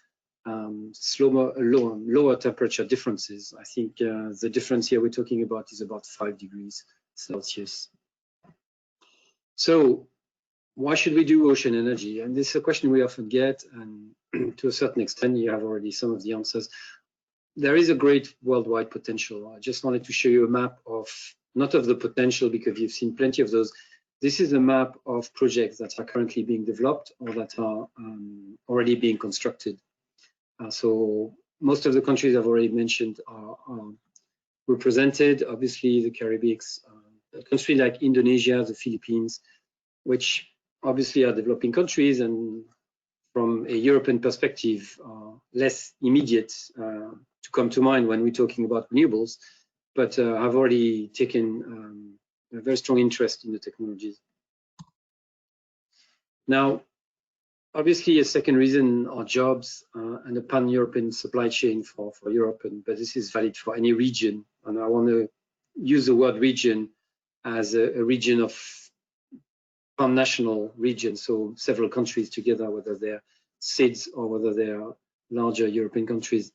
lower temperature differences. I think the difference here we're talking about is about 5 degrees Celsius. So why should we do ocean energy? And this is a question we often get, and to a certain extent, you have already some of the answers. There is a great worldwide potential. I just wanted to show you a map of, not of the potential, because you've seen plenty of those. This is a map of projects that are currently being developed or that are already being constructed. So most of the countries I've already mentioned are represented. Obviously, the Caribbean, a country like Indonesia, the Philippines, which obviously are developing countries and from a European perspective, less immediate to come to mind when we're talking about renewables, but have already taken a very strong interest in the technologies. Now, obviously, a second reason are jobs and a pan-European supply chain for Europe, but this is valid for any region. And I want to use the word region as a region of pan-national region, so several countries together, whether they're SIDS or whether they're larger European countries.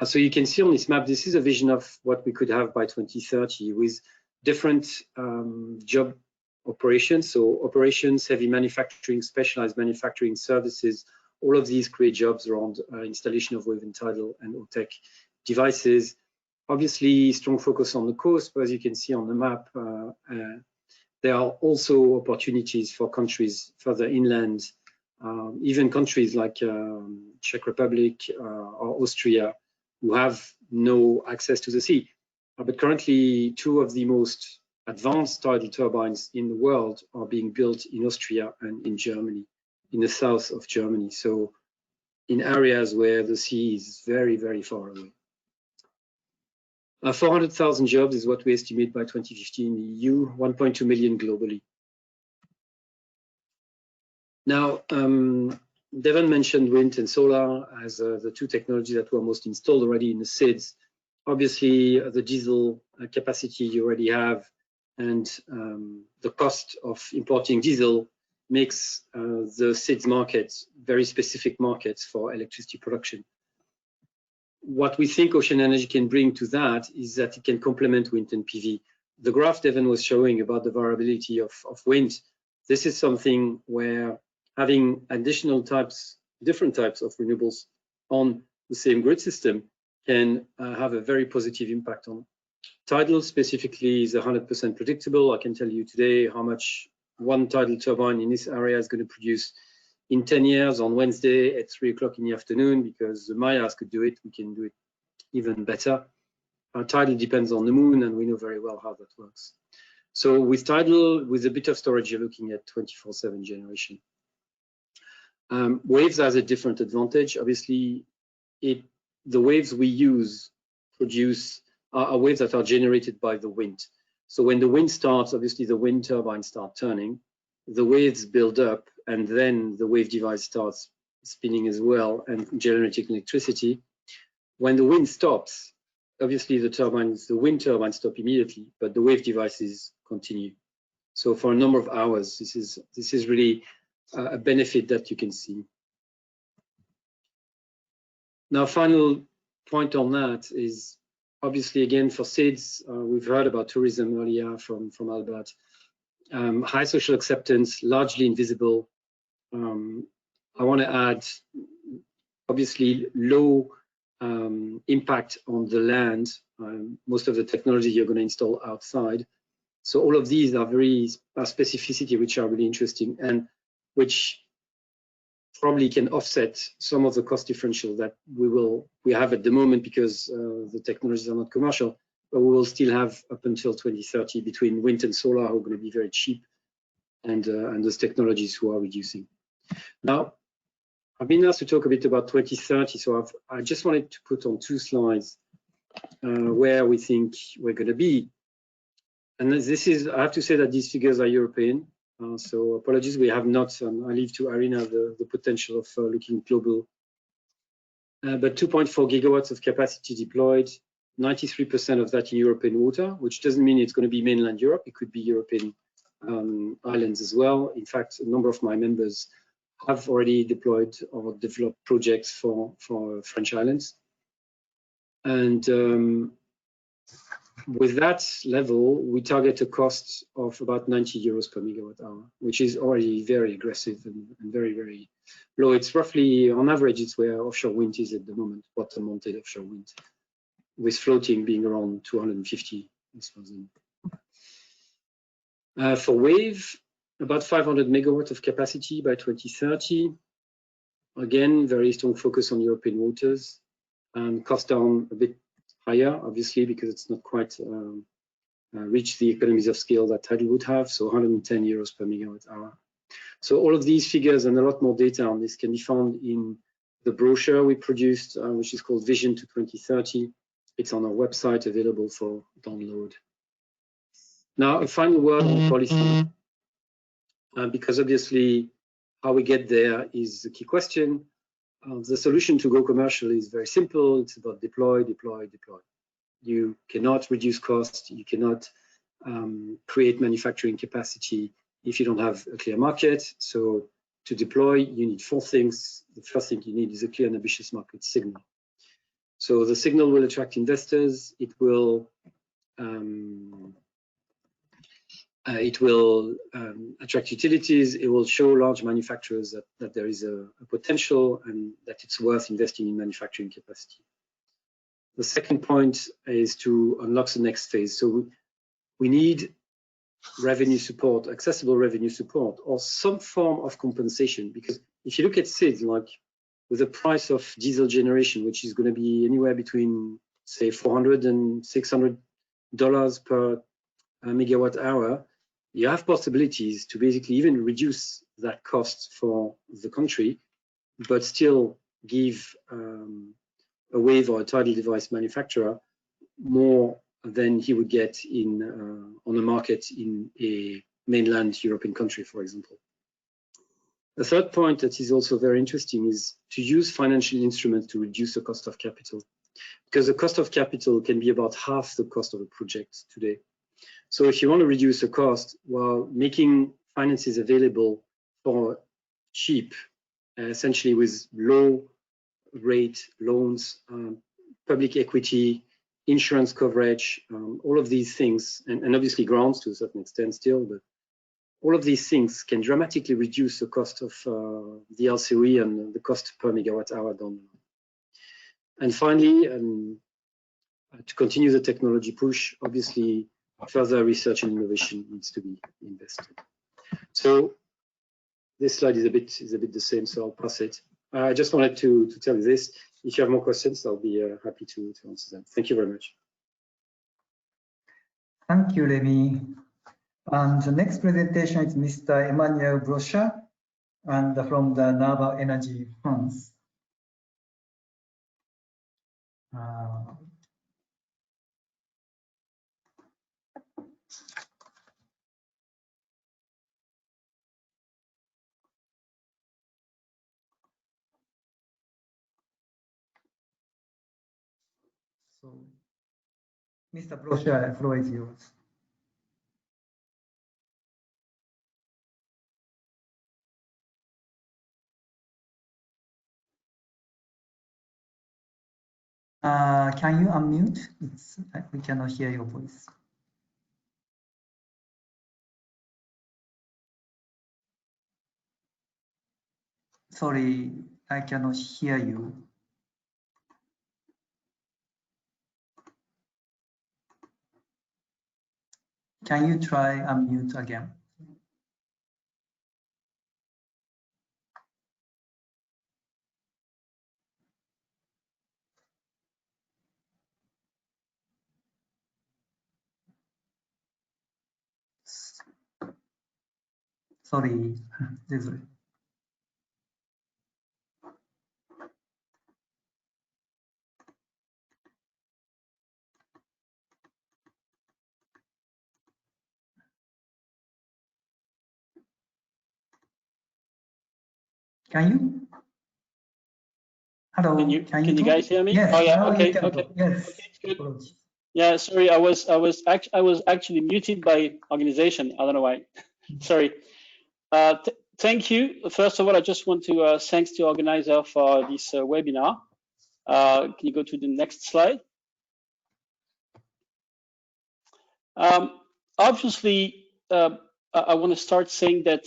So you can see on this map, this is a vision of what we could have by 2030 with different job operations. So operations, heavy manufacturing, specialized manufacturing services, all of these create jobs around installation of wave and tidal and OTEC devices. Obviously, strong focus on the coast, but as you can see on the map, there are also opportunities for countries further inland, even countries like Czech Republic or Austria, who have no access to the sea. But currently, 2 of the most advanced tidal turbines in the world are being built in Austria and in Germany, in the south of Germany. So in areas where the sea is very, very far away. 400,000 jobs is what we estimate by 2050 in the EU, 1.2 million globally. Now, Devon mentioned wind and solar as the two technologies that were most installed already in the SIDS. Obviously, the diesel capacity you already have and the cost of importing diesel makes the SIDS market very specific markets for electricity production. What we think ocean energy can bring to that is that it can complement wind and PV. The graph Devon was showing about the variability of wind, this is something where having additional different types of renewables on the same grid system can have a very positive impact on. Tidal specifically is 100% predictable. I can tell you today how much one tidal turbine in this area is going to produce in 10 years on Wednesday at 3 o'clock in the afternoon, because the Mayas could do it. We can do it even better. Tidal depends on the moon, and we know very well how that works. So with tidal, with a bit of storage, you're looking at 24/7 generation. Waves has a different advantage. Obviously, the waves we use are waves that are generated by the wind. So when the wind starts, obviously the wind turbines start turning, the waves build up, and then the wave device starts spinning as well and generating electricity. When the wind stops, obviously the wind turbines stop immediately, but the wave devices continue. So for a number of hours, this is really a benefit that you can see. Now, final point on that is obviously, again, for SIDS, we've heard about tourism earlier from Albert. High social acceptance, largely invisible. I want to add, obviously, low impact on the land. Most of the technology you're going to install outside. So all of these are very specificity, which are really interesting and which probably can offset some of the cost differential that we have at the moment, because the technologies are not commercial, but we will still have up until 2030 between wind and solar who are going to be very cheap, and those technologies who are reducing. Now, I've been asked to talk a bit about 2030, so I just wanted to put on 2 slides where we think we're going to be. And I have to say that these figures are European. So apologies, we have not, I leave to IRENA the potential of looking global. But 2.4 gigawatts of capacity deployed, 93% of that in European water, which doesn't mean it's going to be mainland Europe. It could be European islands as well. In fact, a number of my members have already deployed or developed projects for French islands. And with that level, we target a cost of about 90 euros per megawatt hour, which is already very aggressive and very, very low. It's roughly, on average, it's where offshore wind is at the moment, bottom-mounted offshore wind, with floating being around 250. For wave, about 500 megawatts of capacity by 2030. Again, very strong focus on European waters, and cost down a bit higher, obviously, because it's not quite reached the economies of scale that tidal would have, so 110 euros per megawatt hour. So all of these figures and a lot more data on this can be found in the brochure we produced, which is called Vision to 2030. It's on our website, available for download. Now, a final word on policy, because obviously how we get there is the key question. The solution to go commercial is very simple. It's about deploy, deploy, deploy. You cannot reduce cost. You cannot create manufacturing capacity if you don't have a clear market. So to deploy, you need 4 things. The first thing you need is a clear and ambitious market signal. So the signal will attract investors. It will attract utilities. It will show large manufacturers that there is a potential and that it's worth investing in manufacturing capacity. The second point is to unlock the next phase. So we need revenue support, accessible revenue support, or some form of compensation, because if you look at SIDS, like with the price of diesel generation, which is going to be anywhere between, say, $400 and $600 per megawatt hour, you have possibilities to basically even reduce that cost for the country, but still give a wave or a tidal device manufacturer more than he would get in on the market in a mainland European country, for example. The third point that is also very interesting is to use financial instruments to reduce the cost of capital, because the cost of capital can be about half the cost of a project today. So if you want to reduce the cost while making finances available for cheap, essentially with low rate loans, public equity, insurance coverage, all of these things, and obviously grants to a certain extent still, but all of these things can dramatically reduce the cost of the LCOE and the cost per megawatt hour down the line. And finally, to continue the technology push, obviously further research and innovation needs to be invested. So this slide is a bit the same, so I'll pass it. I just wanted to tell you this. If you have more questions, I'll be happy to answer them. Thank you very much. Thank you, Remy. And the next presentation is Mr. Emmanuel Brocha, and from the Nava Energy Funds. So, Mr. Brocha, the floor is yours. Can you unmute? We cannot hear your voice. Sorry, I cannot hear you. Can you try unmute again? Sorry, désolé. Can you? Hello. Can you guys hear me? Yes. Oh yeah. Now Okay. you can Okay. talk. Yes. Okay, good. Yeah. Sorry, I was actually muted by organization. I don't know why. Sorry. Thank you. First of all, I just want to thanks to organizer for this webinar. Can you go to the next slide? Obviously, I want to start saying that,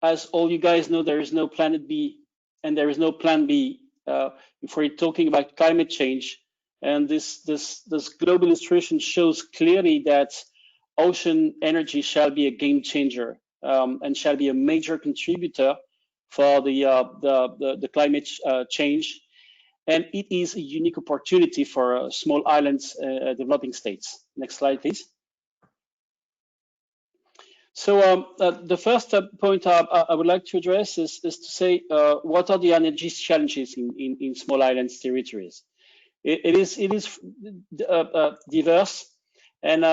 as all you guys know, there is no planet B and there is no plan B if we're talking about climate change. And this global illustration shows clearly that ocean energy shall be a game changer and shall be a major contributor for the climate change. And it is a unique opportunity for small islands, developing states. Next slide, please. So the first point I would like to address is to say what are the energy challenges in small islands territories. It is diverse, and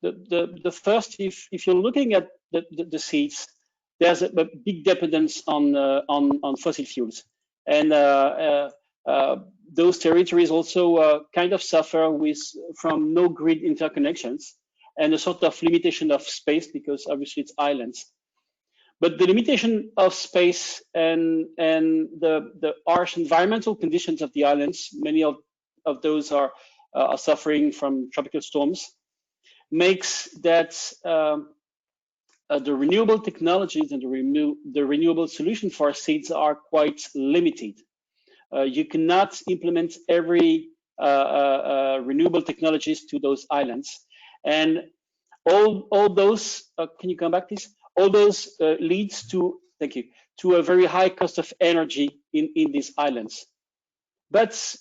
the first, if you're looking at the SIDS, there's a big dependence on fossil fuels, and those territories also kind of suffer from no grid interconnections and a sort of limitation of space, because obviously it's islands. But the limitation of space and the harsh environmental conditions of the islands, many of those are suffering from tropical storms, makes that the renewable technologies and the renewable solution for SIDS are quite limited. You cannot implement every renewable technologies to those islands. And all those, can you come back, please? All those leads to, thank you, to a very high cost of energy in these islands. But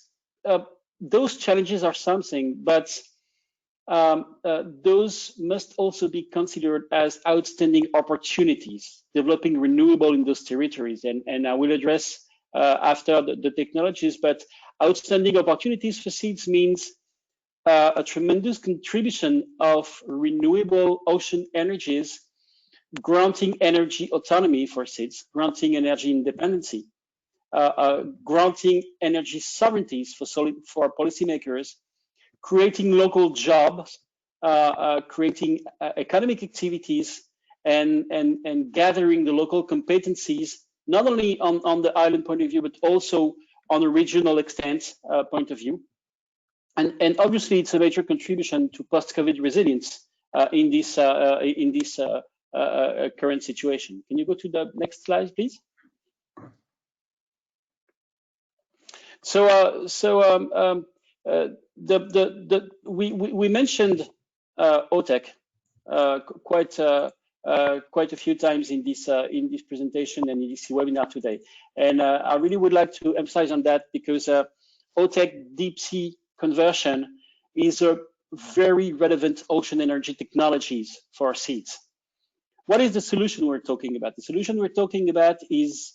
those challenges are something, but those must also be considered as outstanding opportunities, developing renewable in those territories. And I will address after the technologies, but outstanding opportunities for SIDS means a tremendous contribution of renewable ocean energies, granting energy autonomy for SIDS, granting energy independency, granting energy sovereignties for policymakers, creating local jobs, creating economic activities, and gathering the local competencies, not only on the island point of view, but also on a regional extent point of view. And obviously, it's a major contribution to post-COVID resilience in this current situation. Can you go to the next slide, please? We mentioned OTEC quite a few times in this presentation and in this webinar today, and I really would like to emphasize on that because OTEC deep sea conversion is a very relevant ocean energy technologies for SIDS. What is the solution we're talking about? The solution we're talking about is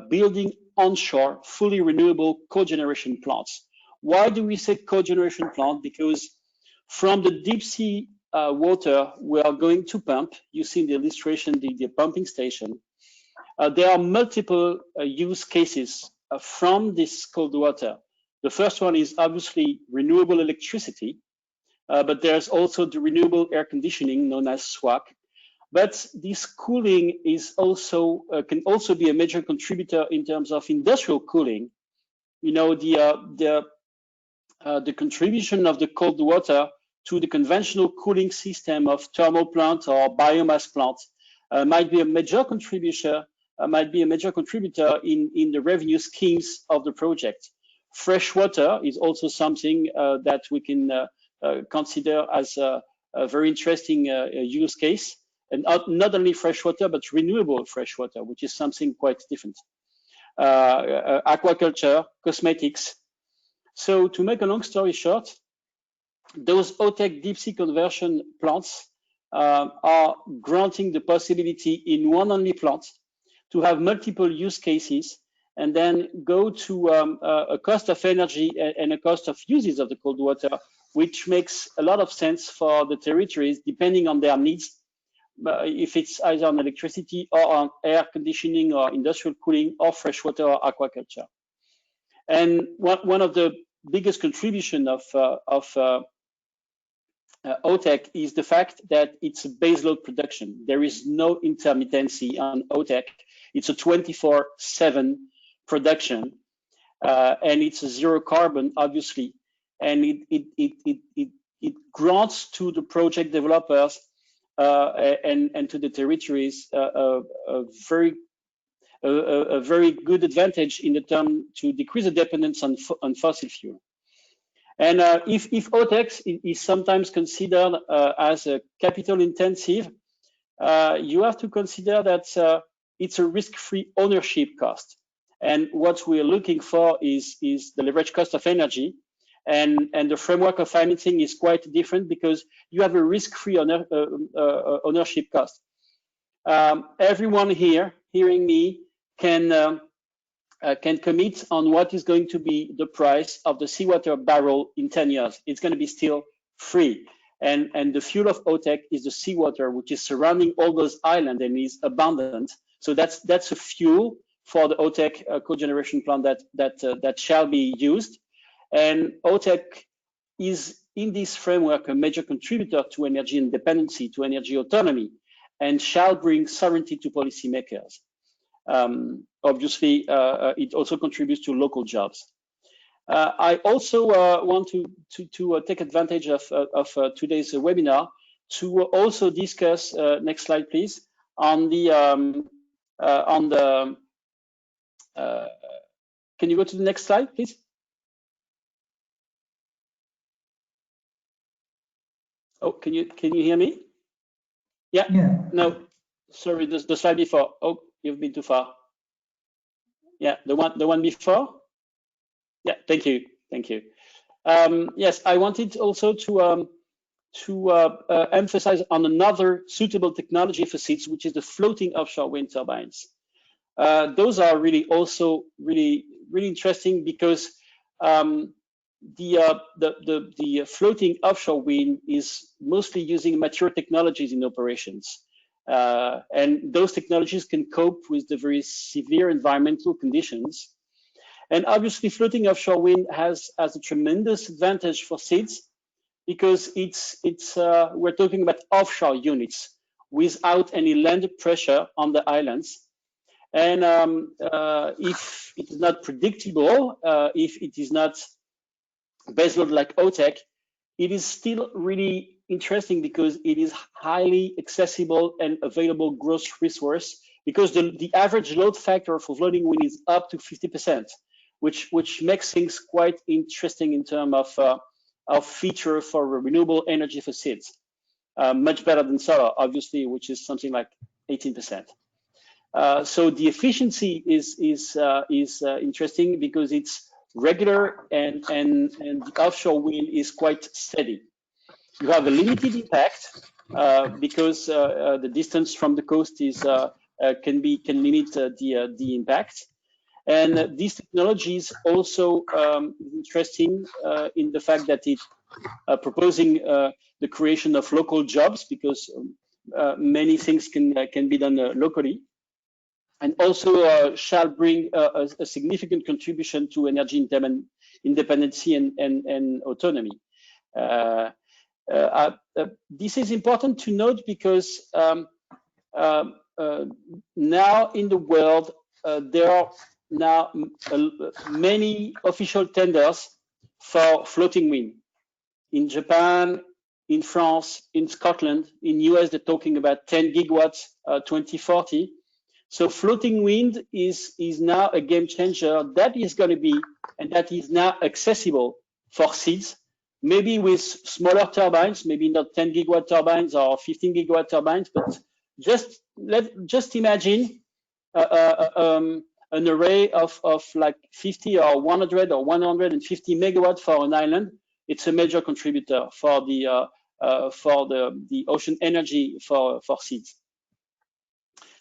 building onshore fully renewable cogeneration plants. Why do we say cogeneration plant? Because from the deep sea water we are going to pump, you see in the illustration the pumping station, there are multiple use cases from this cold water. The first one is obviously renewable electricity, but there's also the renewable air conditioning known as SWAC. But this cooling is also can also be a major contributor in terms of industrial cooling. You know, the contribution of the cold water to the conventional cooling system of thermal plant or biomass plant might be a major contributor. In the revenue schemes of the project. Fresh water is also something that we can consider as a very interesting use case, and not only fresh water, but renewable fresh water, which is something quite different. Aquaculture, cosmetics. So to make a long story short, those OTEC deep sea conversion plants are granting the possibility in one only plant to have multiple use cases and then go to a cost of energy and a cost of uses of the cold water, which makes a lot of sense for the territories depending on their needs, if it's either on electricity or on air conditioning or industrial cooling or freshwater or aquaculture. And one of the biggest contribution of OTEC is the fact that it's a baseload production. There is no intermittency on OTEC. It's a 24/7 production, and it's a zero carbon, obviously. And it grants to the project developers and to the territories a very good advantage in the term to decrease the dependence on fossil fuel. And if OTEC is sometimes considered as a capital intensive, you have to consider that it's a risk-free ownership cost. And what we're looking for is the leverage cost of energy. And the framework of financing is quite different because you have a risk-free ownership cost. Everyone here hearing me can commit on what is going to be the price of the seawater barrel in 10 years. It's going to be still free. And the fuel of OTEC is the seawater, which is surrounding all those islands and is abundant. So that's a fuel for the OTEC cogeneration plant that shall be used. And OTEC is in this framework a major contributor to energy independency, to energy autonomy, and shall bring sovereignty to policymakers. Obviously, it also contributes to local jobs. I also want to take advantage of today's webinar to also discuss, next slide please, on the can you go to the next slide please? Oh, can you hear me? Yeah. No, sorry, the slide before. Oh, you've been too far. Yeah, the one before. Yeah, thank you. yes, I wanted also to emphasize on another suitable technology for SIDS, which is the floating offshore wind turbines. Those are really also really interesting because the floating offshore wind is mostly using mature technologies in operations. And those technologies can cope with the very severe environmental conditions. And obviously floating offshore wind has a tremendous advantage for SIDS because we're talking about offshore units without any land pressure on the islands. And if it is not predictable, if it is not baseload like OTEC, it is still really interesting because it is highly accessible and available gross resource, because the average load factor for floating wind is up to 50%, which makes things quite interesting in terms of feature for renewable energy for SIDS. Much better than solar, obviously, which is something like 18%. So the efficiency is interesting because it's regular and the offshore wind is quite steady. You have a limited impact because the distance from the coast is can limit the impact. And these technologies also interesting in the fact that it proposing the creation of local jobs, because many things can be done locally, and also shall bring a significant contribution to energy independency and autonomy. This is important to note because now in the world there are now many official tenders for floating wind. In Japan, in France, in Scotland, in US, they're talking about 10 gigawatts 2040. So floating wind is now a game changer that is going to be, and that is now accessible for SIDS, maybe with smaller turbines, maybe not 10 gigawatt turbines or 15 gigawatt turbines, but just imagine an array of like 50 or 100 or 150 megawatts for an island. It's a major contributor for the ocean energy for SIDS.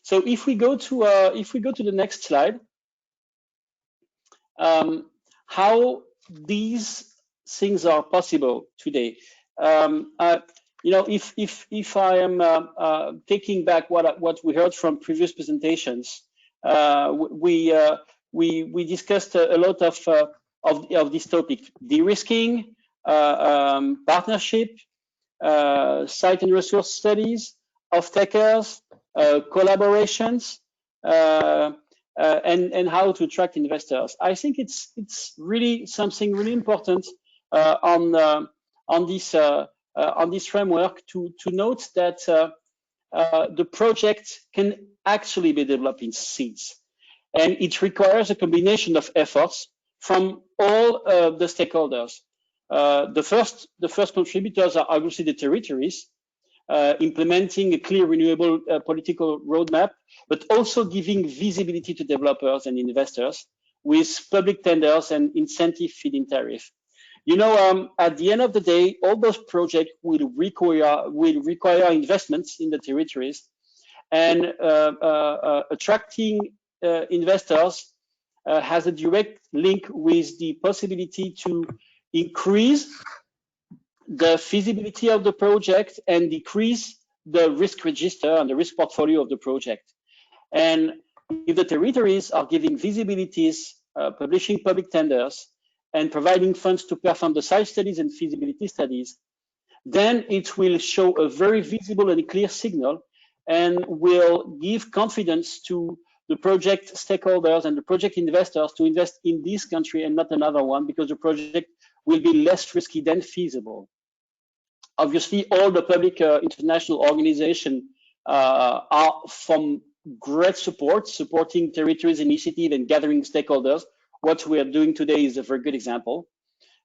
So if we go to the next slide, how these things are possible today. You know, if I am taking back what we heard from previous presentations, we discussed a lot of this topic: de-risking, partnership, site and resource studies, off-takers, collaborations, and how to attract investors. I think it's really something really important on this framework to note that the project can actually be developed in SIDS, and it requires a combination of efforts from all the stakeholders. The first contributors are obviously the territories, implementing a clear renewable political roadmap, but also giving visibility to developers and investors with public tenders and incentive feed-in tariff. You know, at the end of the day, all those projects will require investments in the territories, and attracting investors has a direct link with the possibility to increase the feasibility of the project and decrease the risk register and the risk portfolio of the project. And if the territories are giving visibilities, publishing public tenders, and providing funds to perform the site studies and feasibility studies, then it will show a very visible and clear signal and will give confidence to the project stakeholders and the project investors to invest in this country and not another one, because the project will be less risky than feasible. Obviously, all the public international organizations are from great support, supporting territories initiative and gathering stakeholders. What we are doing today is a very good example.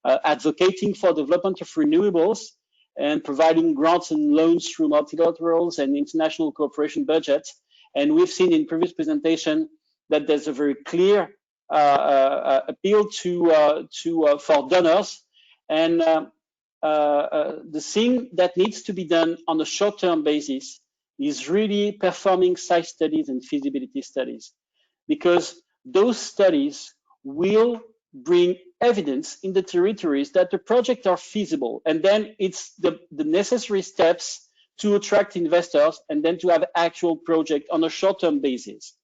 Advocating for development of renewables and providing grants and loans through multilaterals and international cooperation budgets. And we've seen in previous presentation that there's a very clear appeal for donors And the thing that needs to be done on a short-term basis is really performing site studies and feasibility studies, because those studies will bring evidence in the territories that the projects are feasible. And then it's the necessary steps to attract investors and then to have actual project on a short-term basis.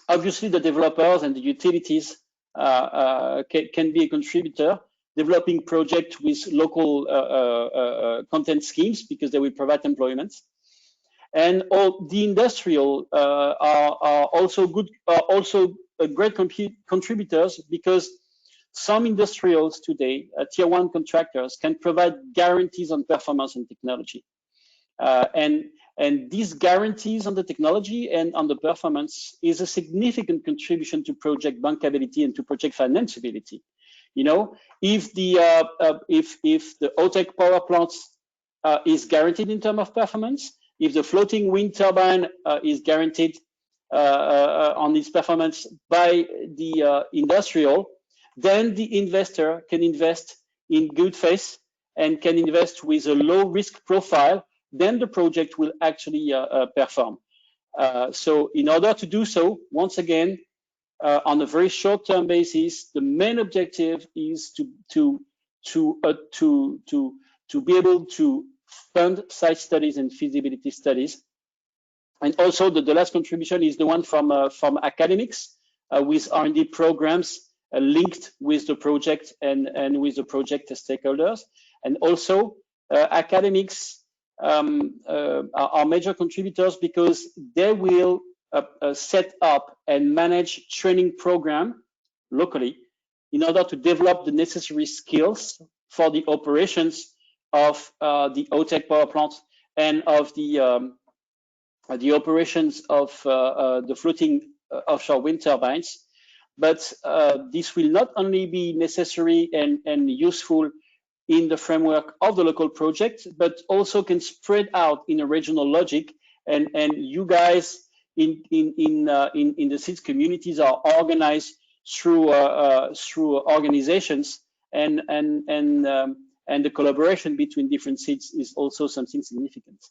Obviously, the developers and the utilities can be a contributor, developing projects with local content schemes because they will provide employment. And all the industrial are also great contributors, because some industrials today, tier 1 contractors, can provide guarantees on performance and technology. And these guarantees on the technology and on the performance is a significant contribution to project bankability and to project financeability. You know, if the OTEC power plants is guaranteed in terms of performance, if the floating wind turbine is guaranteed on its performance by the industrial, then the investor can invest in good faith and can invest with a low risk profile. Then the project will actually perform. So in order to do so, once again, on a very short-term basis, the main objective is to be able to fund site studies and feasibility studies. And also the last contribution is the one from academics with R&D programs linked with the project and with the project stakeholders. And also academics are major contributors, because they will set up and manage training program locally in order to develop the necessary skills for the operations of the OTEC power plants and of the operations of the floating offshore wind turbines. But this will not only be necessary and useful in the framework of the local project, but also can spread out in a regional logic. And you guys in the SIDS communities are organized through organizations, and the collaboration between different SIDS is also something significant.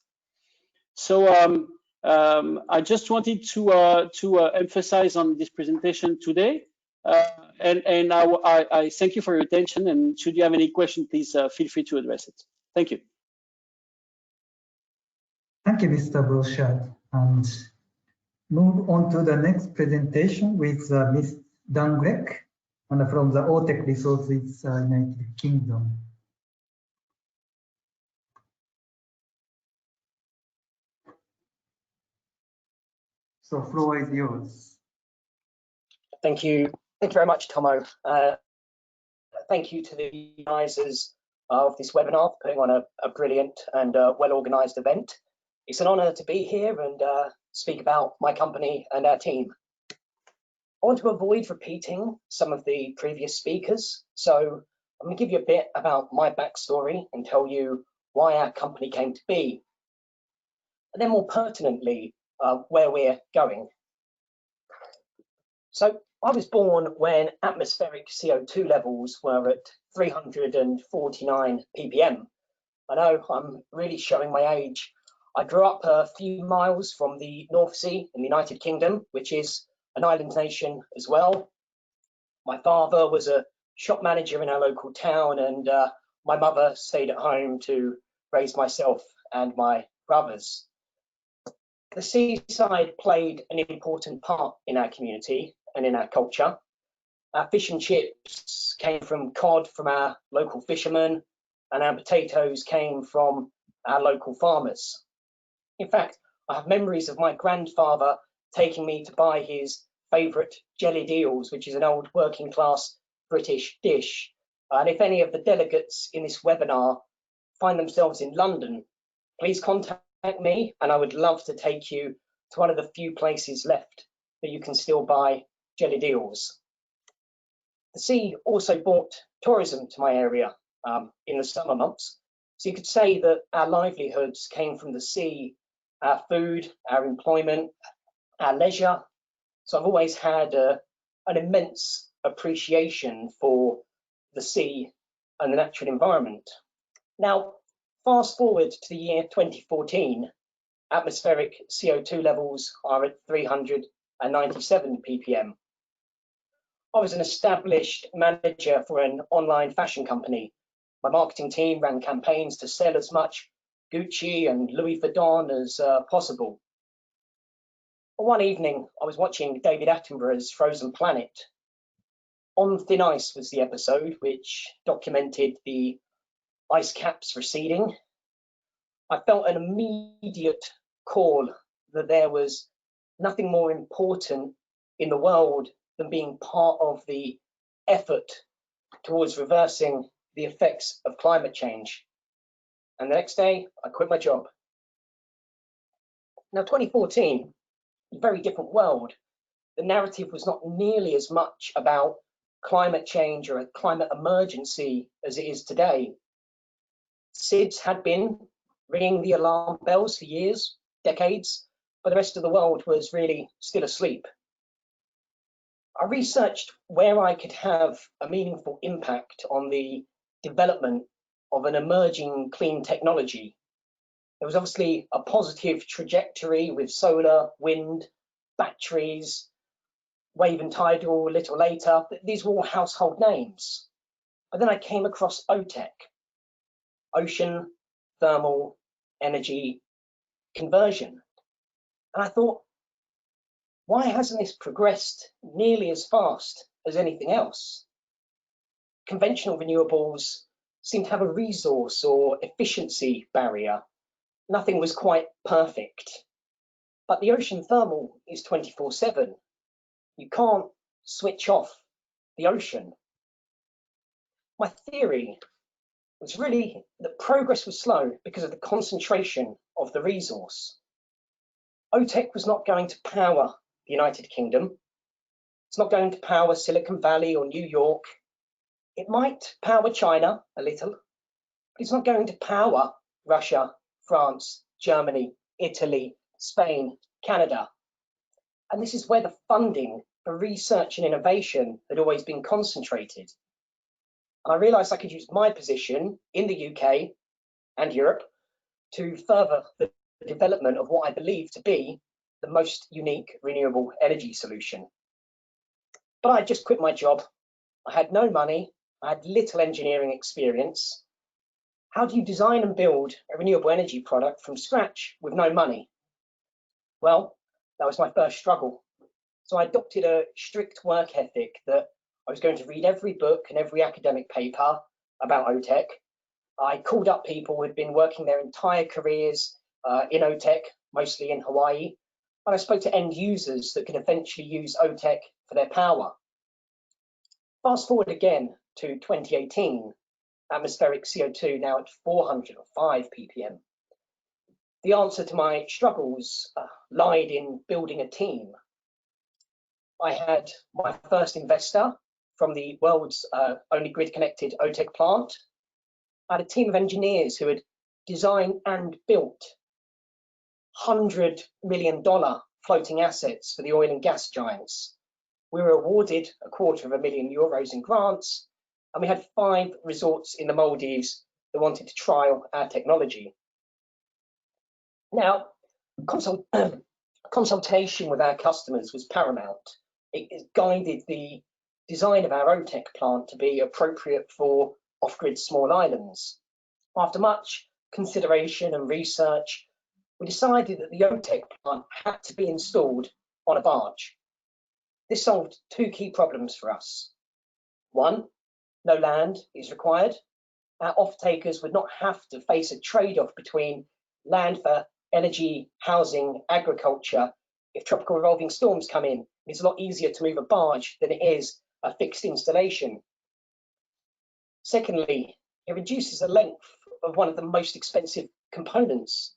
So I just wanted to emphasize on this presentation today. And I thank you for your attention, and should you have any question, please feel free to address it. Thank you. Thank you, Mr. Brochard. And move on to the next presentation with Ms. Dangreck from the OTEC Resources United Kingdom. So floor is yours. Thank you. Thank you very much, Tomo. Thank you to the organisers of this webinar for putting on a brilliant and well-organised event. It's an honour to be here and speak about my company and our team. I want to avoid repeating some of the previous speakers, so I'm going to give you a bit about my backstory and tell you why our company came to be, and then more pertinently, where we're going. So I was born when atmospheric CO2 levels were at 349 ppm. I know I'm really showing my age. I grew up a few miles from the North Sea in the United Kingdom, which is an island nation as well. My father was a shop manager in our local town, and my mother stayed at home to raise myself and my brothers. The seaside played an important part in our community and in our culture. Our fish and chips came from cod from our local fishermen, and our potatoes came from our local farmers. In fact, I have memories of my grandfather taking me to buy his favourite jellied eels, which is an old working class British dish. And if any of the delegates in this webinar find themselves in London, please contact me, and I would love to take you to one of the few places left that you can still buy jellied eels. The sea also brought tourism to my area in the summer months. So you could say that our livelihoods came from the sea, our food, our employment, our leisure. So I've always had an immense appreciation for the sea and the natural environment. Now, fast forward to the year 2014, atmospheric CO2 levels are at 397 ppm. I was an established manager for an online fashion company. My marketing team ran campaigns to sell as much Gucci and Louis Vuitton as possible. One evening, I was watching David Attenborough's Frozen Planet. On Thin Ice was the episode, which documented the ice caps receding. I felt an immediate call that there was nothing more important in the world than being part of the effort towards reversing the effects of climate change. And the next day, I quit my job. Now, 2014, a very different world. The narrative was not nearly as much about climate change or a climate emergency as it is today. SIDS had been ringing the alarm bells for years, decades, but the rest of the world was really still asleep. I researched where I could have a meaningful impact on the development of an emerging clean technology. There was obviously a positive trajectory with solar, wind, batteries, wave and tidal a little later. These were all household names. But then I came across OTEC, Ocean Thermal Energy Conversion. And I thought, why hasn't this progressed nearly as fast as anything else? Conventional renewables seem to have a resource or efficiency barrier. Nothing was quite perfect. But the ocean thermal is 24/7. You can't switch off the ocean. My theory was really that progress was slow because of the concentration of the resource. OTEC was not going to power the United Kingdom. It's not going to power Silicon Valley or New York. It might power China a little, but it's not going to power Russia, France, Germany, Italy, Spain, Canada. And this is where the funding for research and innovation had always been concentrated. And I realized I could use my position in the UK and Europe to further the development of what I believe to be the most unique renewable energy solution. But I just quit my job. I had no money. I had little engineering experience. How do you design and build a renewable energy product from scratch with no money? Well, that was my first struggle. So I adopted a strict work ethic that I was going to read every book and every academic paper about OTEC. I called up people who had been working their entire careers in OTEC, mostly in Hawaii, and I spoke to end users that could eventually use OTEC for their power. Fast forward again to 2018, atmospheric CO2 now at 405 ppm. The answer to my struggles lied in building a team. I had my first investor from the world's only grid-connected OTEC plant. I had a team of engineers who had designed and built $100 million floating assets for the oil and gas giants. We were awarded €250,000 in grants, and we had 5 resorts in the Maldives that wanted to trial our technology. Now, consultation with our customers was paramount. It guided the design of our OTEC plant to be appropriate for off-grid small islands. After much consideration and research, we decided that the OTEC plant had to be installed on a barge. This solved 2 key problems for us. 1, no land is required. Our off-takers would not have to face a trade-off between land for energy, housing, agriculture. If tropical revolving storms come in, it's a lot easier to move a barge than it is a fixed installation. Secondly, it reduces the length of one of the most expensive components.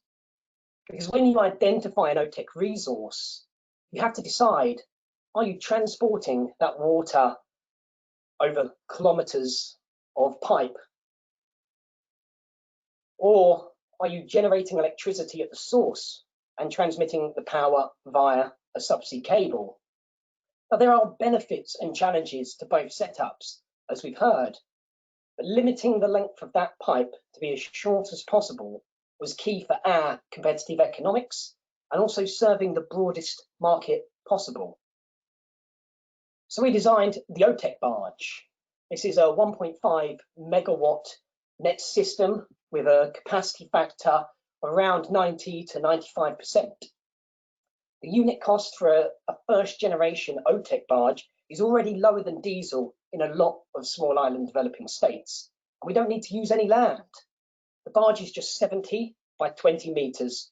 Because when you identify an OTEC resource, you have to decide, are you transporting that water over kilometers of pipe? Or are you generating electricity at the source and transmitting the power via a subsea cable? Now, there are benefits and challenges to both setups, as we've heard. But limiting the length of that pipe to be as short as possible was key for our competitive economics and also serving the broadest market possible. So we designed the OTEC barge. This is a 1.5 megawatt net system with a capacity factor of around 90 to 95%. The unit cost for a first generation OTEC barge is already lower than diesel in a lot of small island developing states. And we don't need to use any land. The barge is just 70 by 20 meters.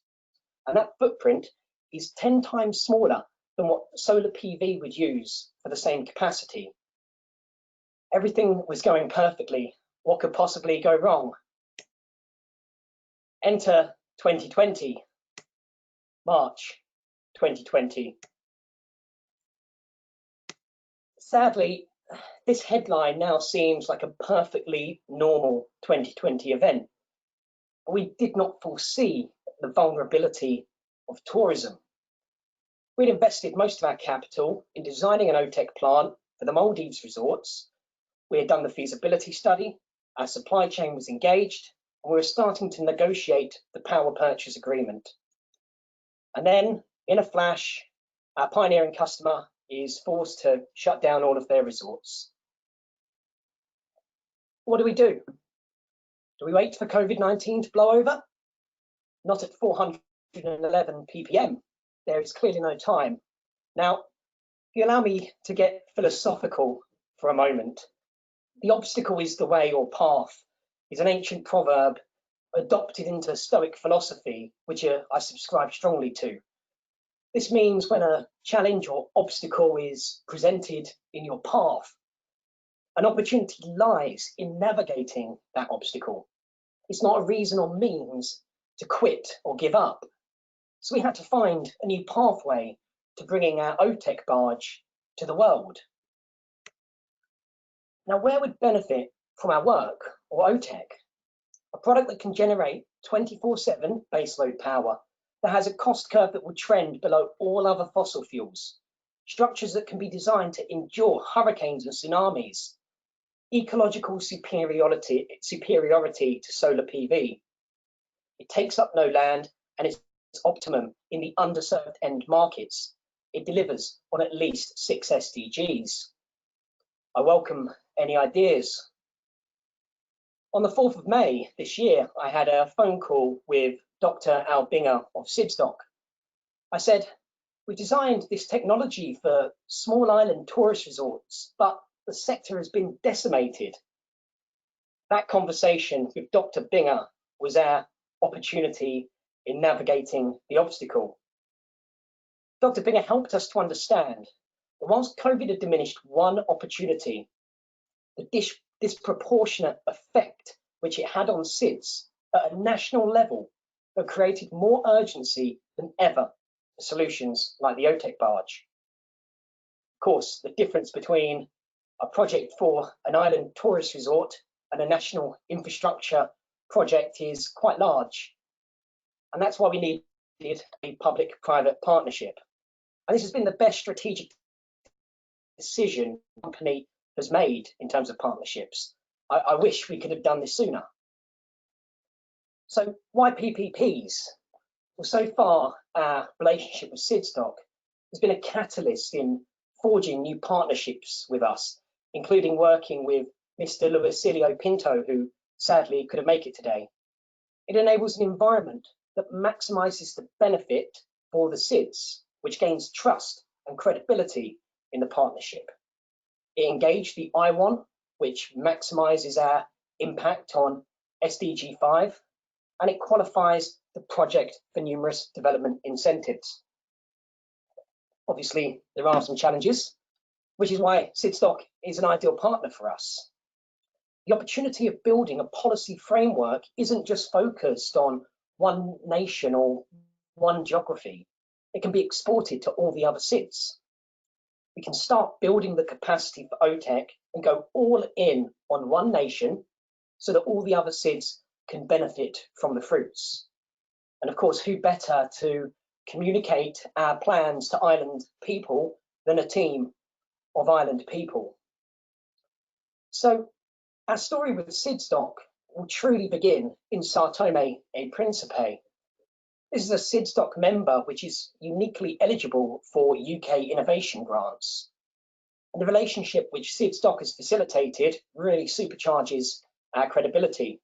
And that footprint is 10 times smaller than what solar PV would use for the same capacity. Everything was going perfectly. What could possibly go wrong? Enter 2020, March 2020. Sadly, this headline now seems like a perfectly normal 2020 event. But we did not foresee the vulnerability of tourism. We'd invested most of our capital in designing an OTEC plant for the Maldives resorts. We had done the feasibility study, our supply chain was engaged, and we were starting to negotiate the power purchase agreement. And then, in a flash, our pioneering customer is forced to shut down all of their resorts. What do? Do we wait for COVID-19 to blow over? Not at 411 ppm. There is clearly no time. Now, if you allow me to get philosophical for a moment, the obstacle is the way or path is an ancient proverb adopted into Stoic philosophy, which I subscribe strongly to. This means when a challenge or obstacle is presented in your path, an opportunity lies in navigating that obstacle. It's not a reason or means to quit or give up. So we had to find a new pathway to bringing our OTEC barge to the world. Now, where would benefit from our work or OTEC? A product that can generate 24/7 baseload power, that has a cost curve that will trend below all other fossil fuels, structures that can be designed to endure hurricanes and tsunamis, ecological superiority to solar PV. It takes up no land and it's optimum in the underserved end markets. It delivers on at least 6 SDGs. I welcome any ideas. On the 4th of May this year, I had a phone call with Dr. Al Binger of SIDS. I said, we designed this technology for small island tourist resorts, but the sector has been decimated. That conversation with Dr. Binger was our opportunity in navigating the obstacle. Dr. Binger helped us to understand that whilst COVID had diminished one opportunity, the disproportionate effect which it had on SIDS at a national level had created more urgency than ever for solutions like the OTEC barge. Of course, the difference between a project for an island tourist resort and a national infrastructure project is quite large. And that's why we needed a public-private partnership. And this has been the best strategic decision the company has made in terms of partnerships. I wish we could have done this sooner. So why PPPs? Well, so far, our relationship with SIDS has been a catalyst in forging new partnerships with us, including working with Mr. Luisilio Pinto, who sadly couldn't make it today. It enables an environment that maximizes the benefit for the SIDS, which gains trust and credibility in the partnership. It engaged the I1, which maximizes our impact on SDG 5, and it qualifies the project for numerous development incentives. Obviously, there are some challenges, which is why SIDS is an ideal partner for us. The opportunity of building a policy framework isn't just focused on one nation or one geography. It can be exported to all the other SIDS. We can start building the capacity for OTEC and go all in on one nation so that all the other SIDS can benefit from the fruits. And of course, who better to communicate our plans to island people than a team of island people? So Our story with SIDS will truly begin in Sao Tome and Principe. This is a SIDS member which is uniquely eligible for UK innovation grants. And the relationship which SIDS has facilitated really supercharges our credibility.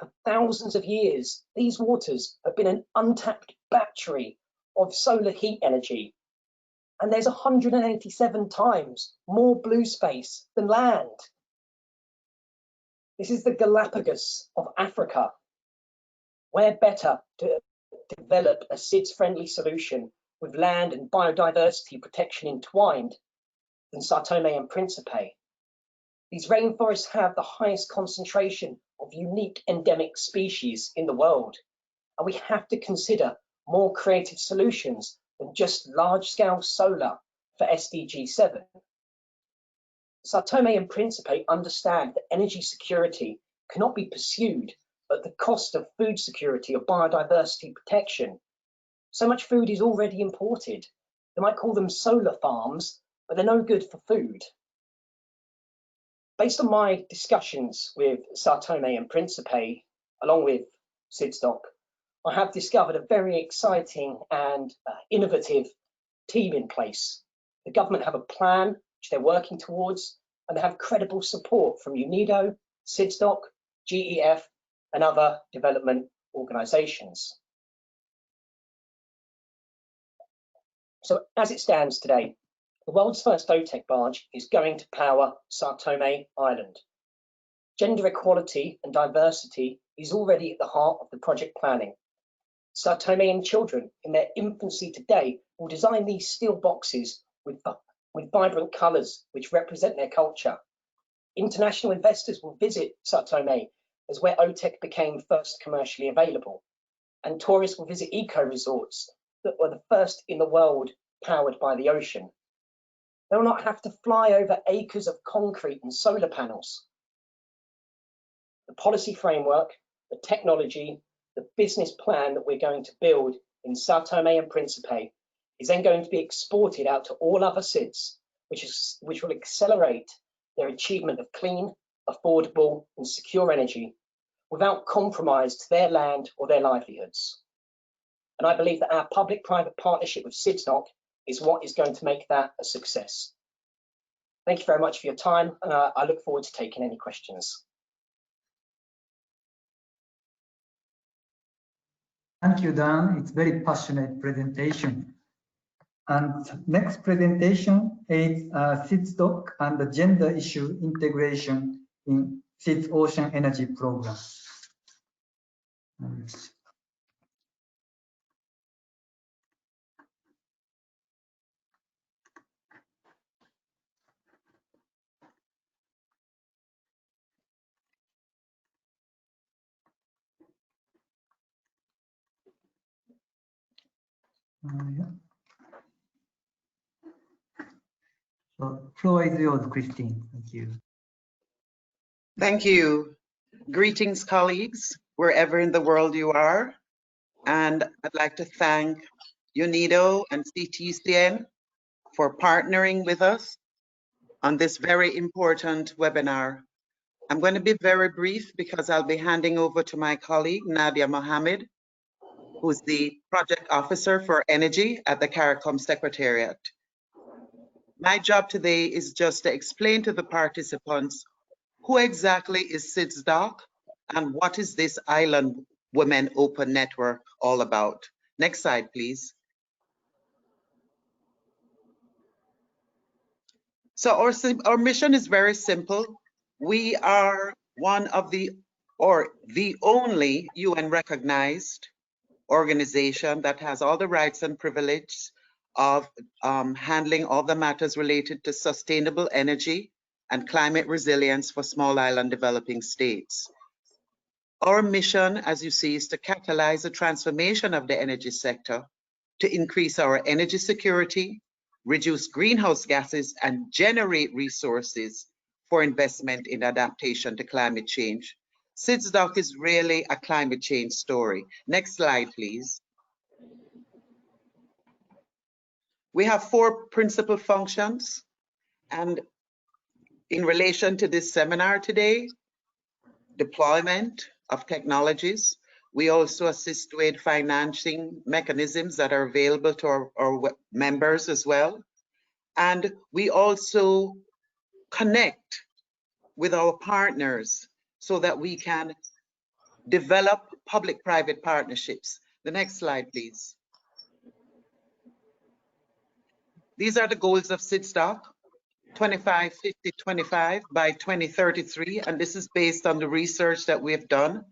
For thousands of years, these waters have been an untapped battery of solar heat energy. And there's 187 times more blue space than land. This is the Galapagos of Africa. Where better to develop a SIDS-friendly solution with land and biodiversity protection entwined than Sao Tome and Principe? These rainforests have the highest concentration of unique endemic species in the world, and we have to consider more creative solutions than just large-scale solar for SDG 7. Sao Tome and Principe understand that energy security cannot be pursued at the cost of food security or biodiversity protection. So much food is already imported. They might call them solar farms, but they're no good for food. Based on my discussions with Sao Tome and Principe, along with SIDS, I have discovered a very exciting and innovative team in place. The government have a plan which they're working towards, and they have credible support from UNIDO, SIDS, GEF, and other development organisations. So as it stands today, the world's first OTEC barge is going to power Sao Tome Island. Gender equality and diversity is already at the heart of the project planning. Sao Tomean children in their infancy today will design these steel boxes with vibrant colours which represent their culture. International investors will visit Sao Tome as where OTEC became first commercially available, and tourists will visit eco-resorts that were the first in the world powered by the ocean. They will not have to fly over acres of concrete and solar panels. The policy framework, the technology, the business plan that we're going to build in Sao Tome and Principe is then going to be exported out to all other SIDS, which will accelerate their achievement of clean, affordable and secure energy without compromise to their land or their livelihoods. And I believe that our public-private partnership with SIDS is what is going to make that a success. Thank you very much for your time, and I look forward to taking any questions. Thank you, Dan. It's very passionate presentation. And next presentation is SIDS and the gender issue integration in SIDS Ocean Energy Program. Yeah. So, floor is yours, Christine. Thank you. Thank you. Greetings, colleagues, wherever in the world you are. And I'd like to thank UNIDO and CTCN for partnering with us on this very important webinar. I'm going to be very brief because I'll be handing over to my colleague, Nadia Mohammed, who's the project officer for energy at the CARICOM Secretariat. My job today is just to explain to the participants who exactly is SIDS and what is this Island Women Open Network all about. Next slide, please. So our mission is very simple. We are one of the only UN recognized organization that has all the rights and privileges of handling all the matters related to sustainable energy and climate resilience for small island developing states. Our mission, as you see, is to catalyze the transformation of the energy sector to increase our energy security, reduce greenhouse gases, and generate resources for investment in adaptation to climate change. SIDS is really a climate change story. Next slide, please. We have 4 principal functions, and in relation to this seminar today, deployment of technologies. We also assist with financing mechanisms that are available to our members as well. And we also connect with our partners so that we can develop public-private partnerships. The next slide, please. These are the goals of SIDS, 25, 50, 25 by 2033. And this is based on the research that we have done,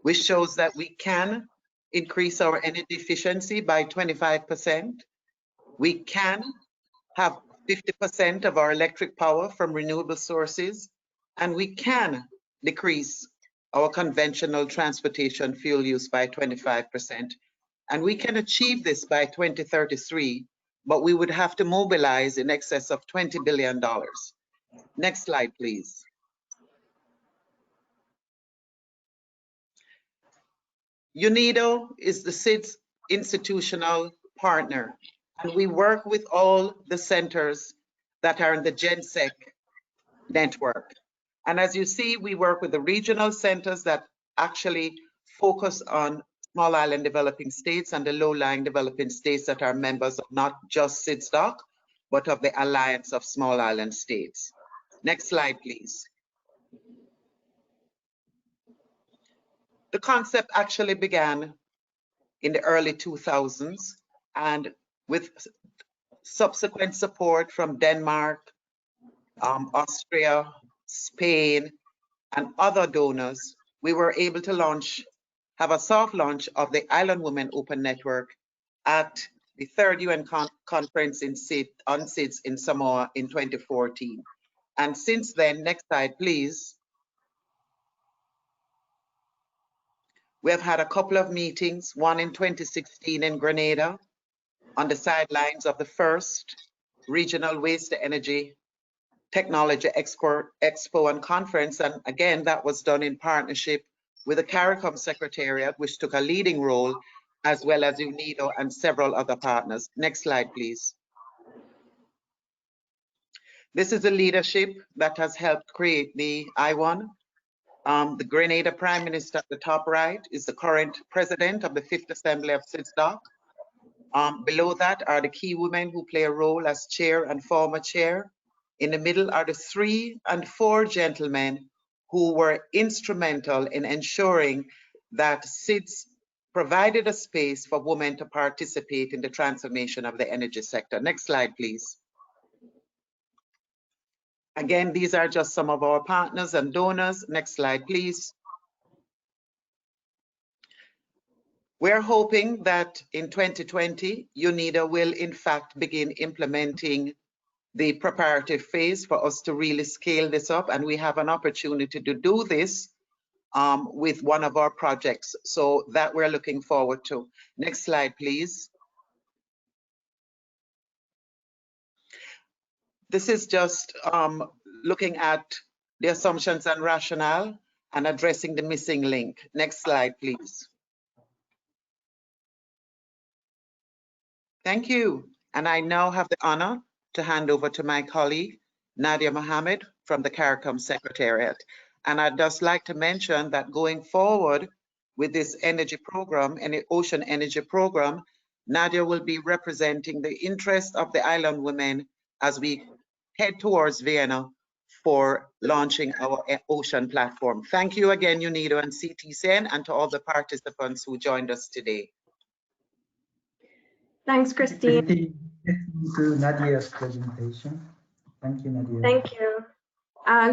which shows that we can increase our energy efficiency by 25%. We can have 50% of our electric power from renewable sources, and we can decrease our conventional transportation fuel use by 25%. And we can achieve this by 2033, but we would have to mobilize in excess of $20 billion. Next slide, please. UNIDO is the SIDS institutional partner, and we work with all the centers that are in the GenSec network. And as you see, we work with the regional centers that actually focus on small island developing states and the low-lying developing states that are members of not just SIDS, but of the Alliance of Small Island States. Next slide, please. The concept actually began in the early 2000s, and with subsequent support from Denmark, Austria, Spain, and other donors, we were able to have a soft launch of the Island Women Open Network at the 3rd UN conference on SIDS in Samoa in 2014. And since then, next slide, please. We have had a couple of meetings, one in 2016 in Grenada, on the sidelines of the first Regional Waste to Energy Technology Expo and Conference. And again, that was done in partnership with the CARICOM Secretariat, which took a leading role, as well as UNIDO and several other partners. Next slide, please. This is the leadership that has helped create the I1. The Grenada Prime Minister at the top right is the current president of the 5th Assembly of SIDS. Below that are the key women who play a role as chair and former chair. In the middle are the 3 and 4 gentlemen who were instrumental in ensuring that SIDS provided a space for women to participate in the transformation of the energy sector. Next slide, please. Again, these are just some of our partners and donors. Next slide, please. We're hoping that in 2020, UNIDO will in fact begin implementing the preparative phase for us to really scale this up, and we have an opportunity to do this with one of our projects. So that we're looking forward to. Next slide, please. This is just looking at the assumptions and rationale and addressing the missing link. Next slide, please. Thank you. And I now have the honor to hand over to my colleague, Nadia Mohammed from the CARICOM Secretariat. And I'd just like to mention that going forward with this energy program, an ocean energy program, Nadia will be representing the interest of the island women as we head towards Vienna for launching our ocean platform. Thank you again, UNIDO and CTCN, and to all the participants who joined us today. Thanks, Christine. To Nadia's presentation. Thank you, Nadia. Thank you.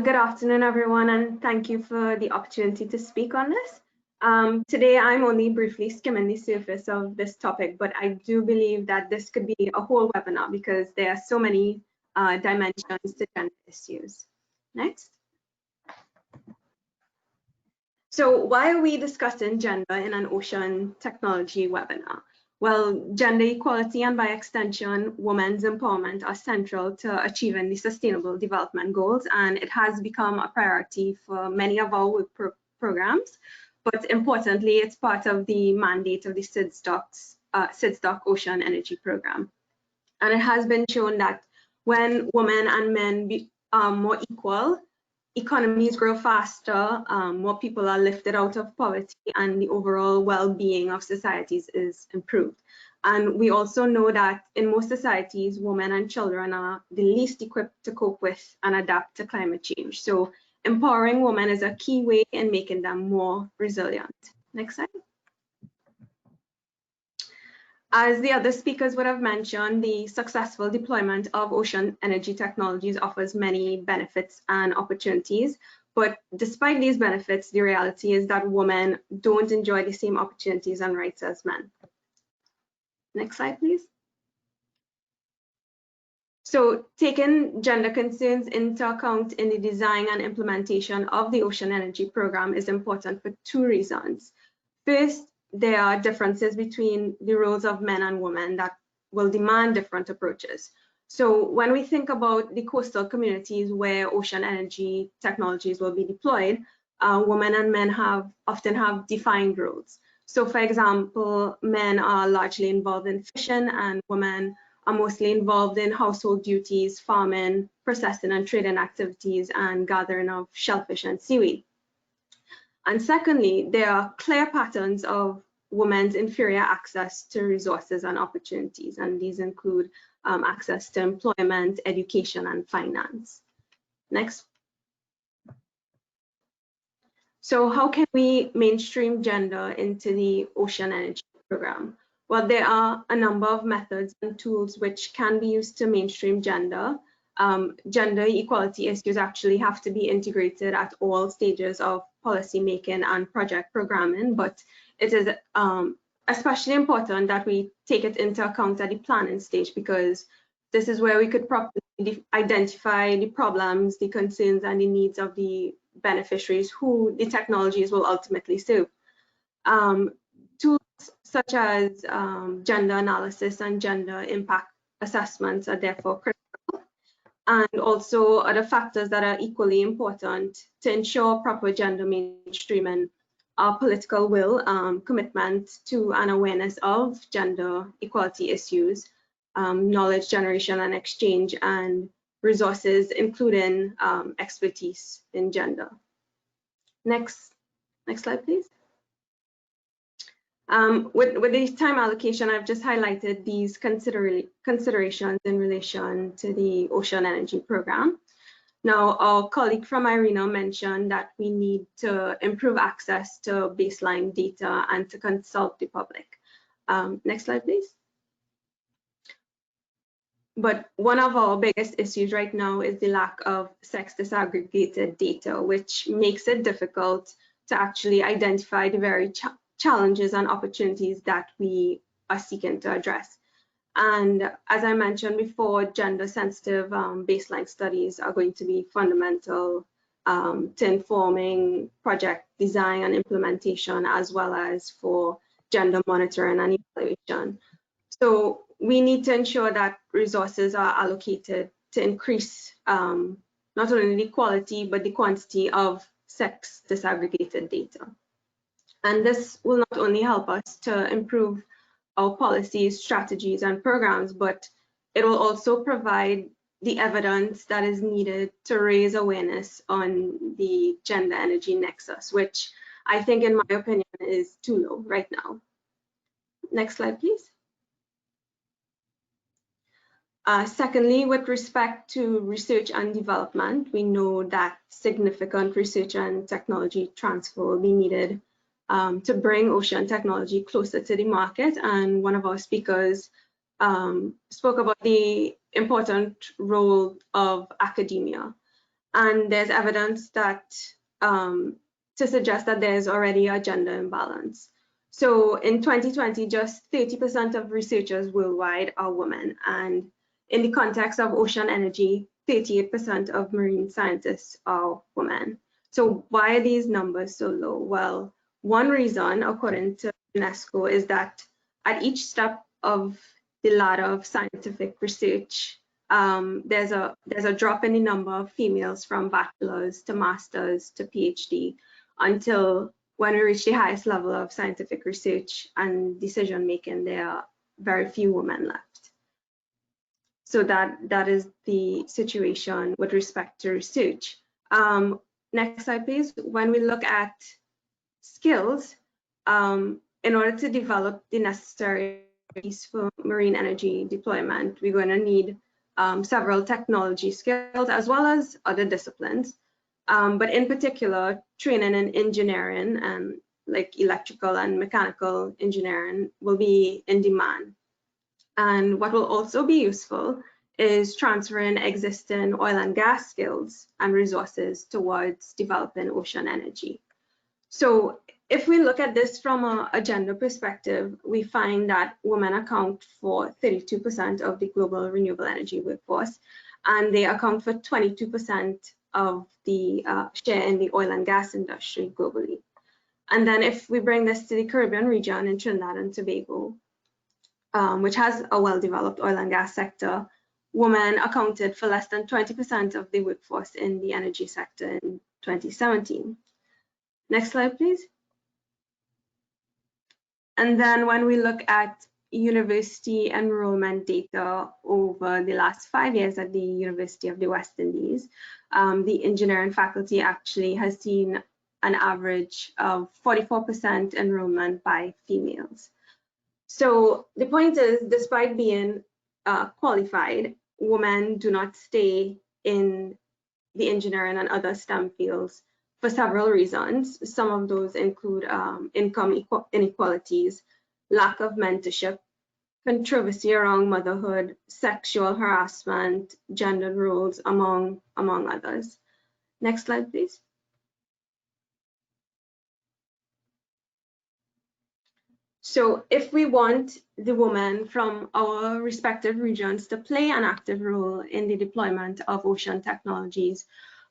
Good afternoon, everyone, and thank you for the opportunity to speak on this. Today, I'm only briefly skimming the surface of this topic, but I do believe that this could be a whole webinar because there are so many dimensions to gender issues. Next. So why are we discussing gender in an ocean technology webinar? Well, gender equality and by extension, women's empowerment are central to achieving the Sustainable Development Goals, and it has become a priority for many of our work programs. But importantly, it's part of the mandate of the SIDS Ocean Energy Program. And it has been shown that when women and men more equal, economies grow faster, more people are lifted out of poverty, and the overall well-being of societies is improved. And we also know that in most societies, women and children are the least equipped to cope with and adapt to climate change. So empowering women is a key way in making them more resilient. Next slide. As the other speakers would have mentioned, the successful deployment of ocean energy technologies offers many benefits and opportunities. But despite these benefits, the reality is that women don't enjoy the same opportunities and rights as men. Next slide, please. So taking gender concerns into account in the design and implementation of the Ocean Energy Program is important for two reasons. First, there are differences between the roles of men and women that will demand different approaches. So when we think about the coastal communities where ocean energy technologies will be deployed, women and men often have defined roles. So for example, men are largely involved in fishing and women are mostly involved in household duties, farming, processing and trading activities, and gathering of shellfish and seaweed. And secondly, there are clear patterns of women's inferior access to resources and opportunities, and these include access to employment, education, and finance. Next. So how can we mainstream gender into the Ocean Energy Program? Well, there are a number of methods and tools which can be used to mainstream gender. Gender equality issues actually have to be integrated at all stages of policy making and project programming, but it is especially important that we take it into account at the planning stage, because this is where we could properly identify the problems, the concerns, and the needs of the beneficiaries who the technologies will ultimately serve. Tools such as gender analysis and gender impact assessments are therefore critical, and also other factors that are equally important to ensure proper gender mainstreaming are political will, commitment to an awareness of gender equality issues, knowledge generation and exchange, and resources, including expertise in gender. Next slide, please. With the time allocation, I've just highlighted these considerations in relation to the Ocean Energy Program. Now, our colleague from IRENA mentioned that we need to improve access to baseline data and to consult the public. Next slide, please. But one of our biggest issues right now is the lack of sex disaggregated data, which makes it difficult to actually identify the very challenges and opportunities that we are seeking to address. And as I mentioned before, gender sensitive baseline studies are going to be fundamental to informing project design and implementation, as well as for gender monitoring and evaluation. So we need to ensure that resources are allocated to increase not only the quality, but the quantity of sex disaggregated data. And this will not only help us to improve our policies, strategies, and programs, but it will also provide the evidence that is needed to raise awareness on the gender energy nexus, which I think, in my opinion, is too low right now. Next slide, please. Secondly, with respect to research and development, we know that significant research and technology transfer will be needed to bring ocean technology closer to the market. And one of our speakers spoke about the important role of academia. And there's evidence that to suggest that there's already a gender imbalance. So in 2020, just 30% of researchers worldwide are women. And in the context of ocean energy, 38% of marine scientists are women. So why are these numbers so low? Well, one reason, according to UNESCO, is that at each step of the ladder of scientific research, there's a drop in the number of females from bachelor's to master's to PhD, until when we reach the highest level of scientific research and decision making, there are very few women left. So that is the situation with respect to research. Next slide, please. When we look at skills, in order to develop the necessary for marine energy deployment, we're going to need several technology skills as well as other disciplines. But in particular, training in engineering and like electrical and mechanical engineering will be in demand. And what will also be useful is transferring existing oil and gas skills and resources towards developing ocean energy. So if we look at this from a gender perspective, we find that women account for 32% of the global renewable energy workforce, and they account for 22% of the share in the oil and gas industry globally. And then if we bring this to the Caribbean region in Trinidad and Tobago, which has a well-developed oil and gas sector, women accounted for less than 20% of the workforce in the energy sector in 2017. Next slide, please. And then when we look at university enrollment data over the last 5 years at the University of the West Indies, the engineering faculty actually has seen an average of 44% enrollment by females. So the point is, despite being qualified, women do not stay in the engineering and other STEM fields for several reasons. Some of those include income inequalities, lack of mentorship, controversy around motherhood, sexual harassment, gender roles, among others. Next slide, please. So if we want the women from our respective regions to play an active role in the deployment of ocean technologies,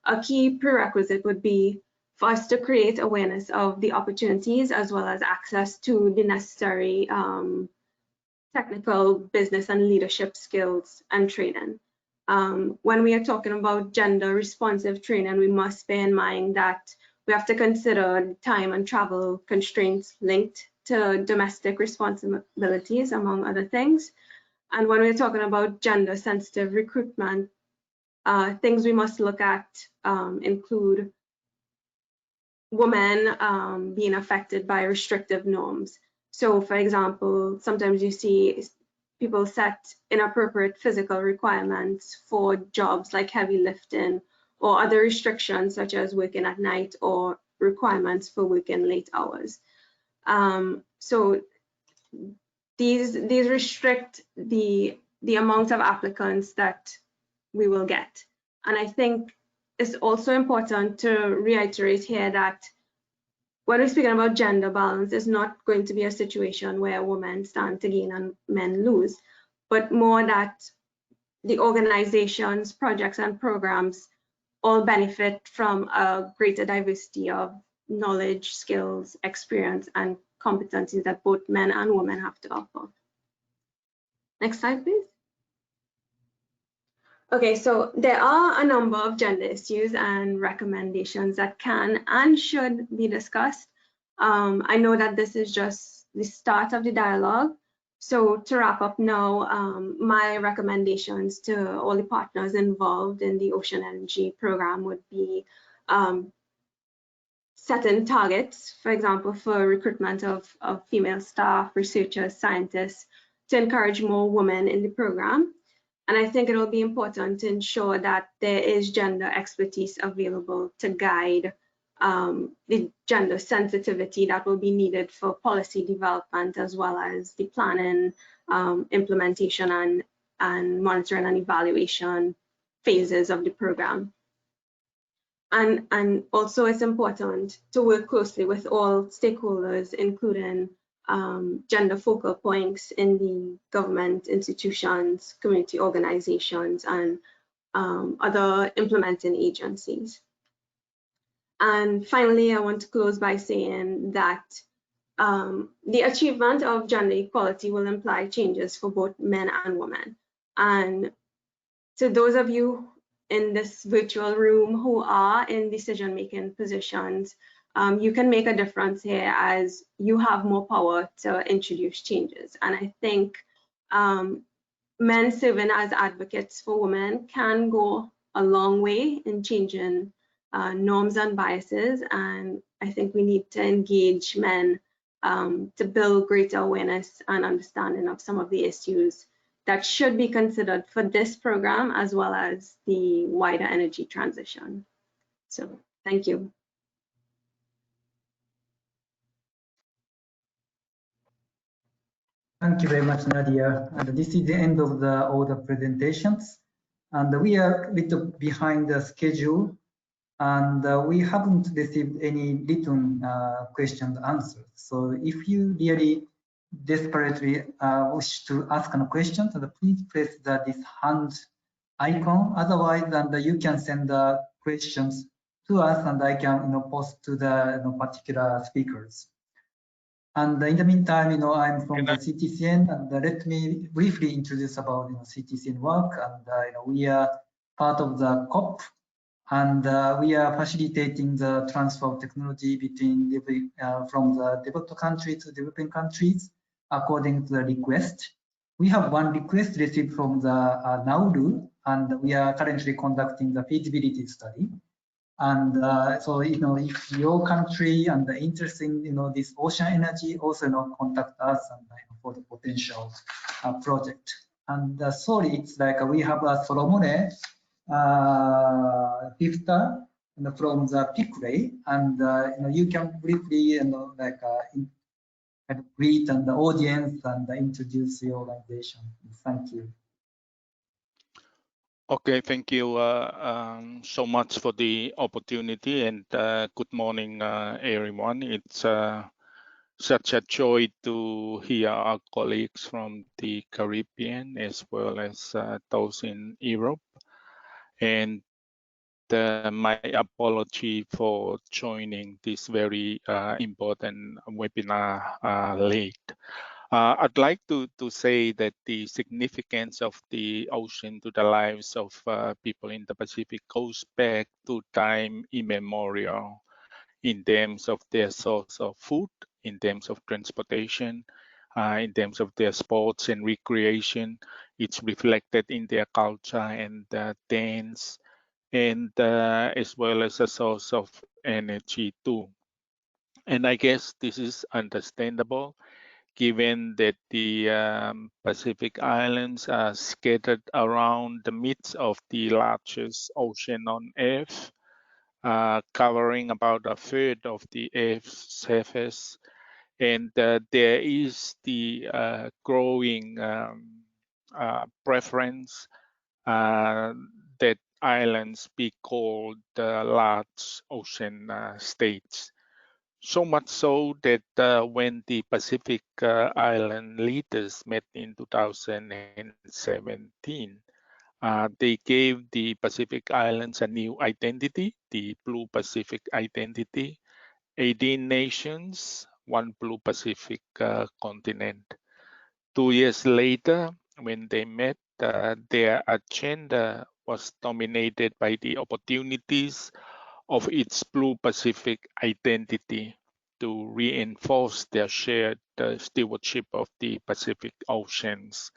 a key prerequisite would be for us to create awareness of the opportunities as well as access to the necessary technical, business, and leadership skills and training. When we are talking about gender responsive training, we must bear in mind that we have to consider time and travel constraints linked to domestic responsibilities, among other things. And when we're talking about gender sensitive recruitment, things we must look at include women being affected by restrictive norms. So for example, sometimes you see people set inappropriate physical requirements for jobs like heavy lifting or other restrictions such as working at night or requirements for working late hours. So these restrict the amount of applicants that we will get. And I think it's also important to reiterate here that when we're speaking about gender balance, it's not going to be a situation where women stand to gain and men lose, but more that the organizations, projects, and programs all benefit from a greater diversity of knowledge, skills, experience, and competencies that both men and women have to offer. Next slide, please. Okay, so there are a number of gender issues and recommendations that can and should be discussed. I know that this is just the start of the dialogue. So to wrap up now, my recommendations to all the partners involved in the Ocean Energy Program would be setting targets, for example, for recruitment of female staff, researchers, scientists, to encourage more women in the program. And I think it will be important to ensure that there is gender expertise available to guide the gender sensitivity that will be needed for policy development, as well as the planning, implementation, and monitoring and evaluation phases of the program. And also it's important to work closely with all stakeholders, including gender focal points in the government institutions, community organizations, and other implementing agencies. And finally, I want to close by saying that the achievement of gender equality will imply changes for both men and women. And to those of you in this virtual room who are in decision-making positions, you can make a difference here as you have more power to introduce changes. And I think men serving as advocates for women can go a long way in changing norms and biases. And I think we need to engage men to build greater awareness and understanding of some of the issues that should be considered for this program, as well as the wider energy transition. So thank you. Thank you very much, Nadia. And this is the end of all the presentations. And we are a little behind the schedule, and we haven't received any written questions answered. So if you really desperately wish to ask a question, please press this hand icon. Otherwise, you can send the questions to us, and I can post to the particular speakers. And in the meantime, I'm from the CTCN, and let me briefly introduce about CTCN work. And we are part of the COP, and we are facilitating the transfer of technology between from the developed countries to developing countries according to the request. We have one request received from the Nauru, and we are currently conducting the feasibility study. And so, if your country and interested in this ocean energy, also contact us and for the potential project. And sorry, it's like we have a Solomone Pifta from the PICRE, and you can briefly greet and the audience and introduce your organization. Thank you. Okay, thank you so much for the opportunity, and good morning, everyone. It's such a joy to hear our colleagues from the Caribbean as well as those in Europe. And my apology for joining this very important webinar late. I'd like to say that the significance of the ocean to the lives of people in the Pacific goes back to time immemorial in terms of their source of food, in terms of transportation, in terms of their sports and recreation. It's reflected in their culture and dance, and as well as a source of energy too. And I guess this is understandable, given that the Pacific Islands are scattered around the midst of the largest ocean on Earth, covering about a third of the Earth's surface. And there is the growing preference that islands be called large ocean states. So much so that when the Pacific Island leaders met in 2017, they gave the Pacific Islands a new identity, the Blue Pacific identity, 18 nations, one Blue Pacific continent. 2 years later, when they met, their agenda was dominated by the opportunities of its Blue Pacific identity to reinforce their shared stewardship of the Pacific Oceans.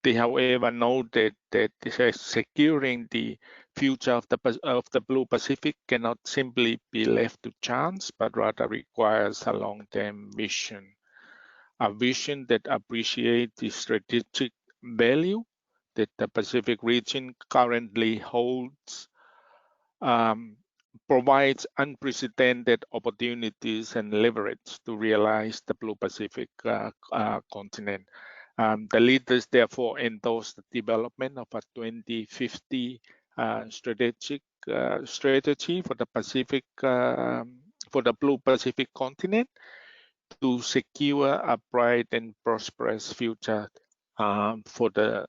They, however, noted that securing the future of the Blue Pacific cannot simply be left to chance, but rather requires a long-term vision. A vision that appreciates the strategic value that the Pacific region currently holds, provides unprecedented opportunities and leverage to realize the Blue Pacific continent. The leaders therefore endorsed the development of a 2050 strategy for the Pacific, for the Blue Pacific continent, to secure a bright and prosperous future for the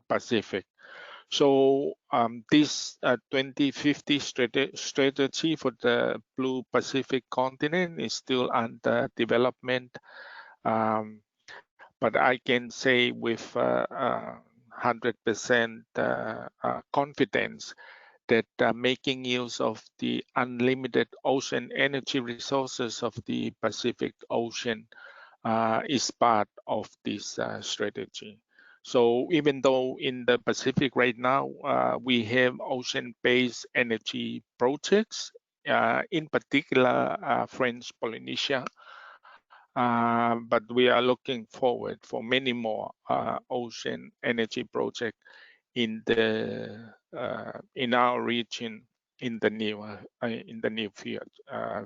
Pacific. So this 2050 strategy for the Blue Pacific continent is still under development, but I can say with 100% confidence that making use of the unlimited ocean energy resources of the Pacific Ocean is part of this strategy. So even though in the Pacific right now, we have ocean-based energy projects, in particular French Polynesia, but we are looking forward for many more ocean energy projects in our region in the near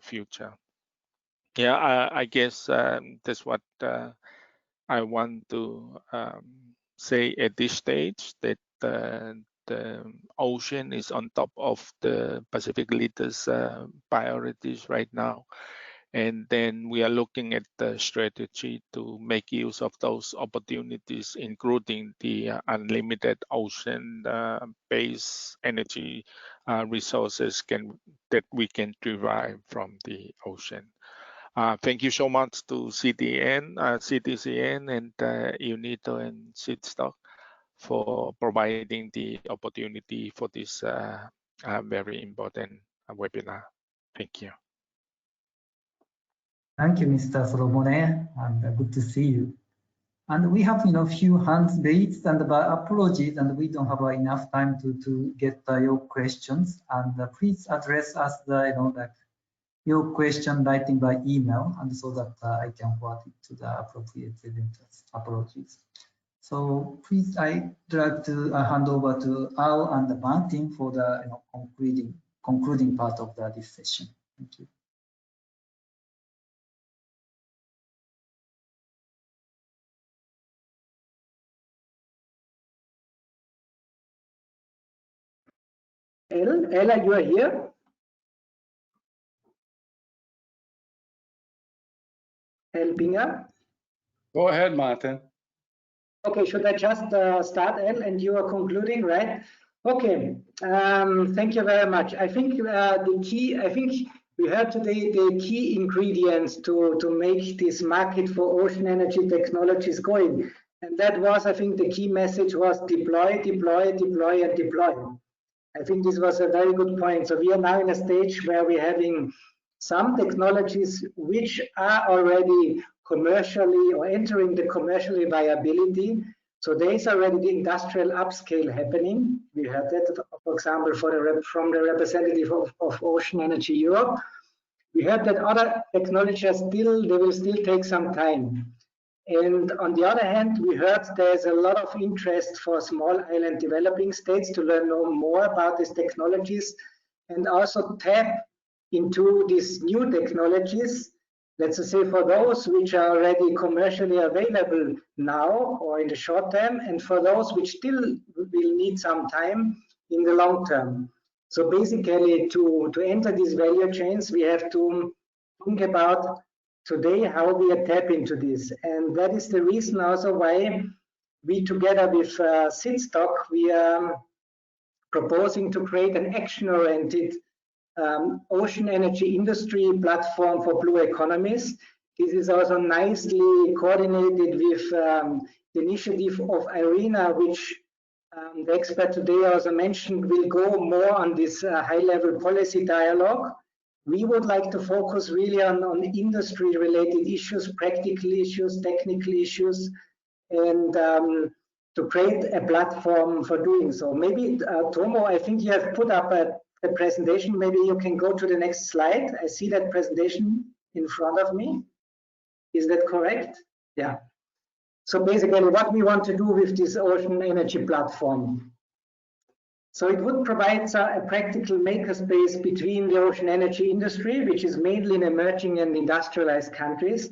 future. Yeah, I guess that's what I want to say at this stage, that the ocean is on top of the Pacific leaders' priorities right now. And then we are looking at the strategy to make use of those opportunities, including the unlimited ocean-based energy resources that we can derive from the ocean. Thank you so much to CTCN and UNITO and SIDS for providing the opportunity for this very important webinar. Thank you. Thank you, Mr. Solomone, and good to see you. And we have, few hands raised, and apologies, and we don't have enough time to get your questions. And please address us your question writing by email, and so that I can forward it to the appropriate presenters. Apologies. So please, I'd like to hand over to Al and Martin for the concluding part of this session. Thank you. Ella, you are here? Helping her? Go ahead, Martin. Okay, should I just start, El, and you are concluding, right? Okay, thank you very much. I think we heard today the key ingredients to make this market for ocean energy technologies going. And that was, I think the key message was deploy, deploy, deploy, and deploy. I think this was a very good point. So we are now in a stage where we're having some technologies which are already commercially or entering the commercially viability. So there is already the industrial upscale happening. We had that, for example, from the representative of Ocean Energy Europe. We heard that other technologies they will still take some time. And on the other hand, we heard there's a lot of interest for small island developing states to learn more about these technologies and also tap into these new technologies. Let's say for those which are already commercially available now or in the short term, and for those which still will need some time in the long term. So basically, to enter these value chains, we have to think about today how we tap into this. And that is the reason also why we, together with SIDS, we are proposing to create an action-oriented ocean energy industry platform for blue economies. This is also nicely coordinated with the initiative of IRENA, which the expert today also mentioned will go more on this high-level policy dialogue. We would like to focus really on industry-related issues, practical issues, technical issues, and to create a platform for doing so. Maybe, Tomo, I think you have put up a presentation. Maybe you can go to the next slide. I see that presentation in front of me. Is that correct? Yeah. So basically what we want to do with this ocean energy platform. So it would provide a practical makerspace between the ocean energy industry, which is mainly in emerging and industrialized countries,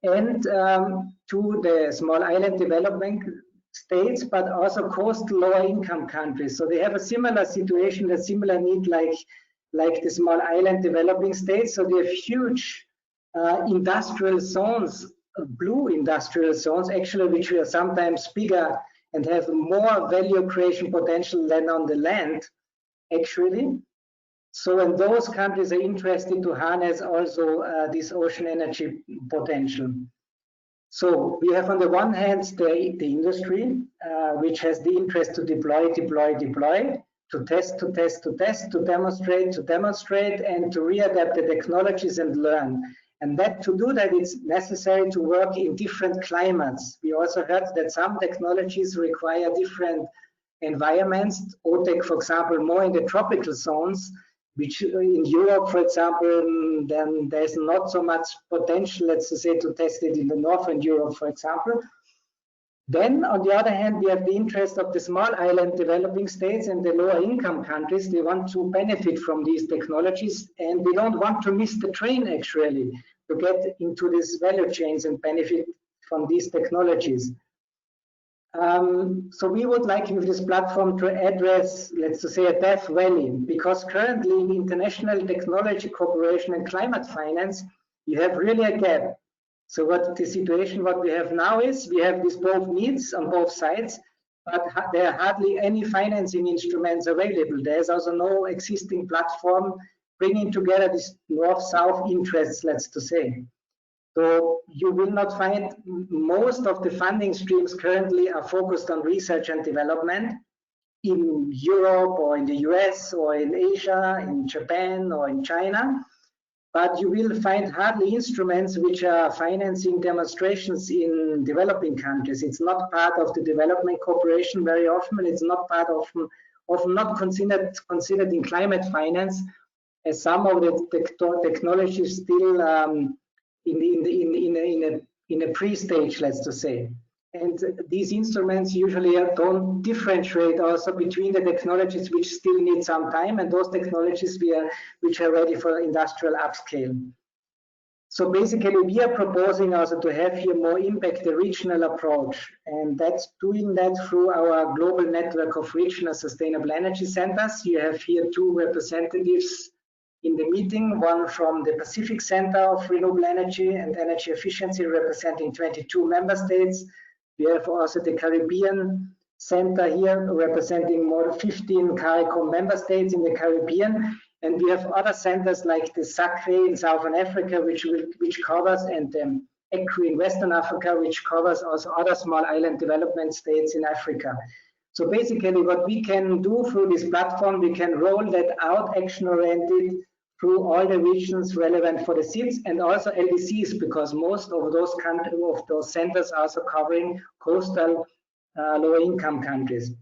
and to the small island development states, but also coastal lower income countries. So they have a similar situation, a similar need like the small island developing states. So they have huge industrial zones, blue industrial zones, actually, which are sometimes bigger and have more value creation potential than on the land, actually. So when those countries are interested to harness also this ocean energy potential. So we have on the one hand the industry, which has the interest to deploy, to test, to demonstrate, and to readapt the technologies and learn. And that to do that, it's necessary to work in different climates. We also heard that some technologies require different environments. OTEC, for example, more in the tropical zones, which in Europe, for example, then there's not so much potential, let's say, to test it in the northern Europe, for example. Then, on the other hand, we have the interest of the small island developing states and the lower income countries. They want to benefit from these technologies, and they don't want to miss the train, actually, to get into these value chains and benefit from these technologies. So we would like with this platform to address, let's say, a death valley, because currently in international technology cooperation and climate finance, you have really a gap. So what the situation what we have now is we have these both needs on both sides, but there are hardly any financing instruments available. There's also no existing platform bringing together these north-south interests, let's to say. So you will not find most of the funding streams currently are focused on research and development in Europe or in the US or in Asia, in Japan or in China. But you will find hardly instruments which are financing demonstrations in developing countries. It's not part of the development cooperation very often. It's not part of, often not considered in climate finance, as some of the technologies still in a pre-stage, let's to say. And these instruments usually don't differentiate also between the technologies which still need some time and those technologies which are ready for industrial upscale. So basically, we are proposing also to have here more impact, a regional approach, and that's doing that through our global network of regional sustainable energy centers. You have here two representatives in the meeting, one from the Pacific Center of Renewable Energy and Energy Efficiency representing 22 member states. We have also the Caribbean Center here representing more than 15 CARICOM member states in the Caribbean. And we have other centers like the SACRE in Southern Africa, which covers, and ECRI in Western Africa, which covers also other small island development states in Africa. So basically what we can do through this platform, we can roll that out action-oriented through all the regions relevant for the SIDS and also LDCs, because most of those countries, of those centers are also covering coastal lower income countries.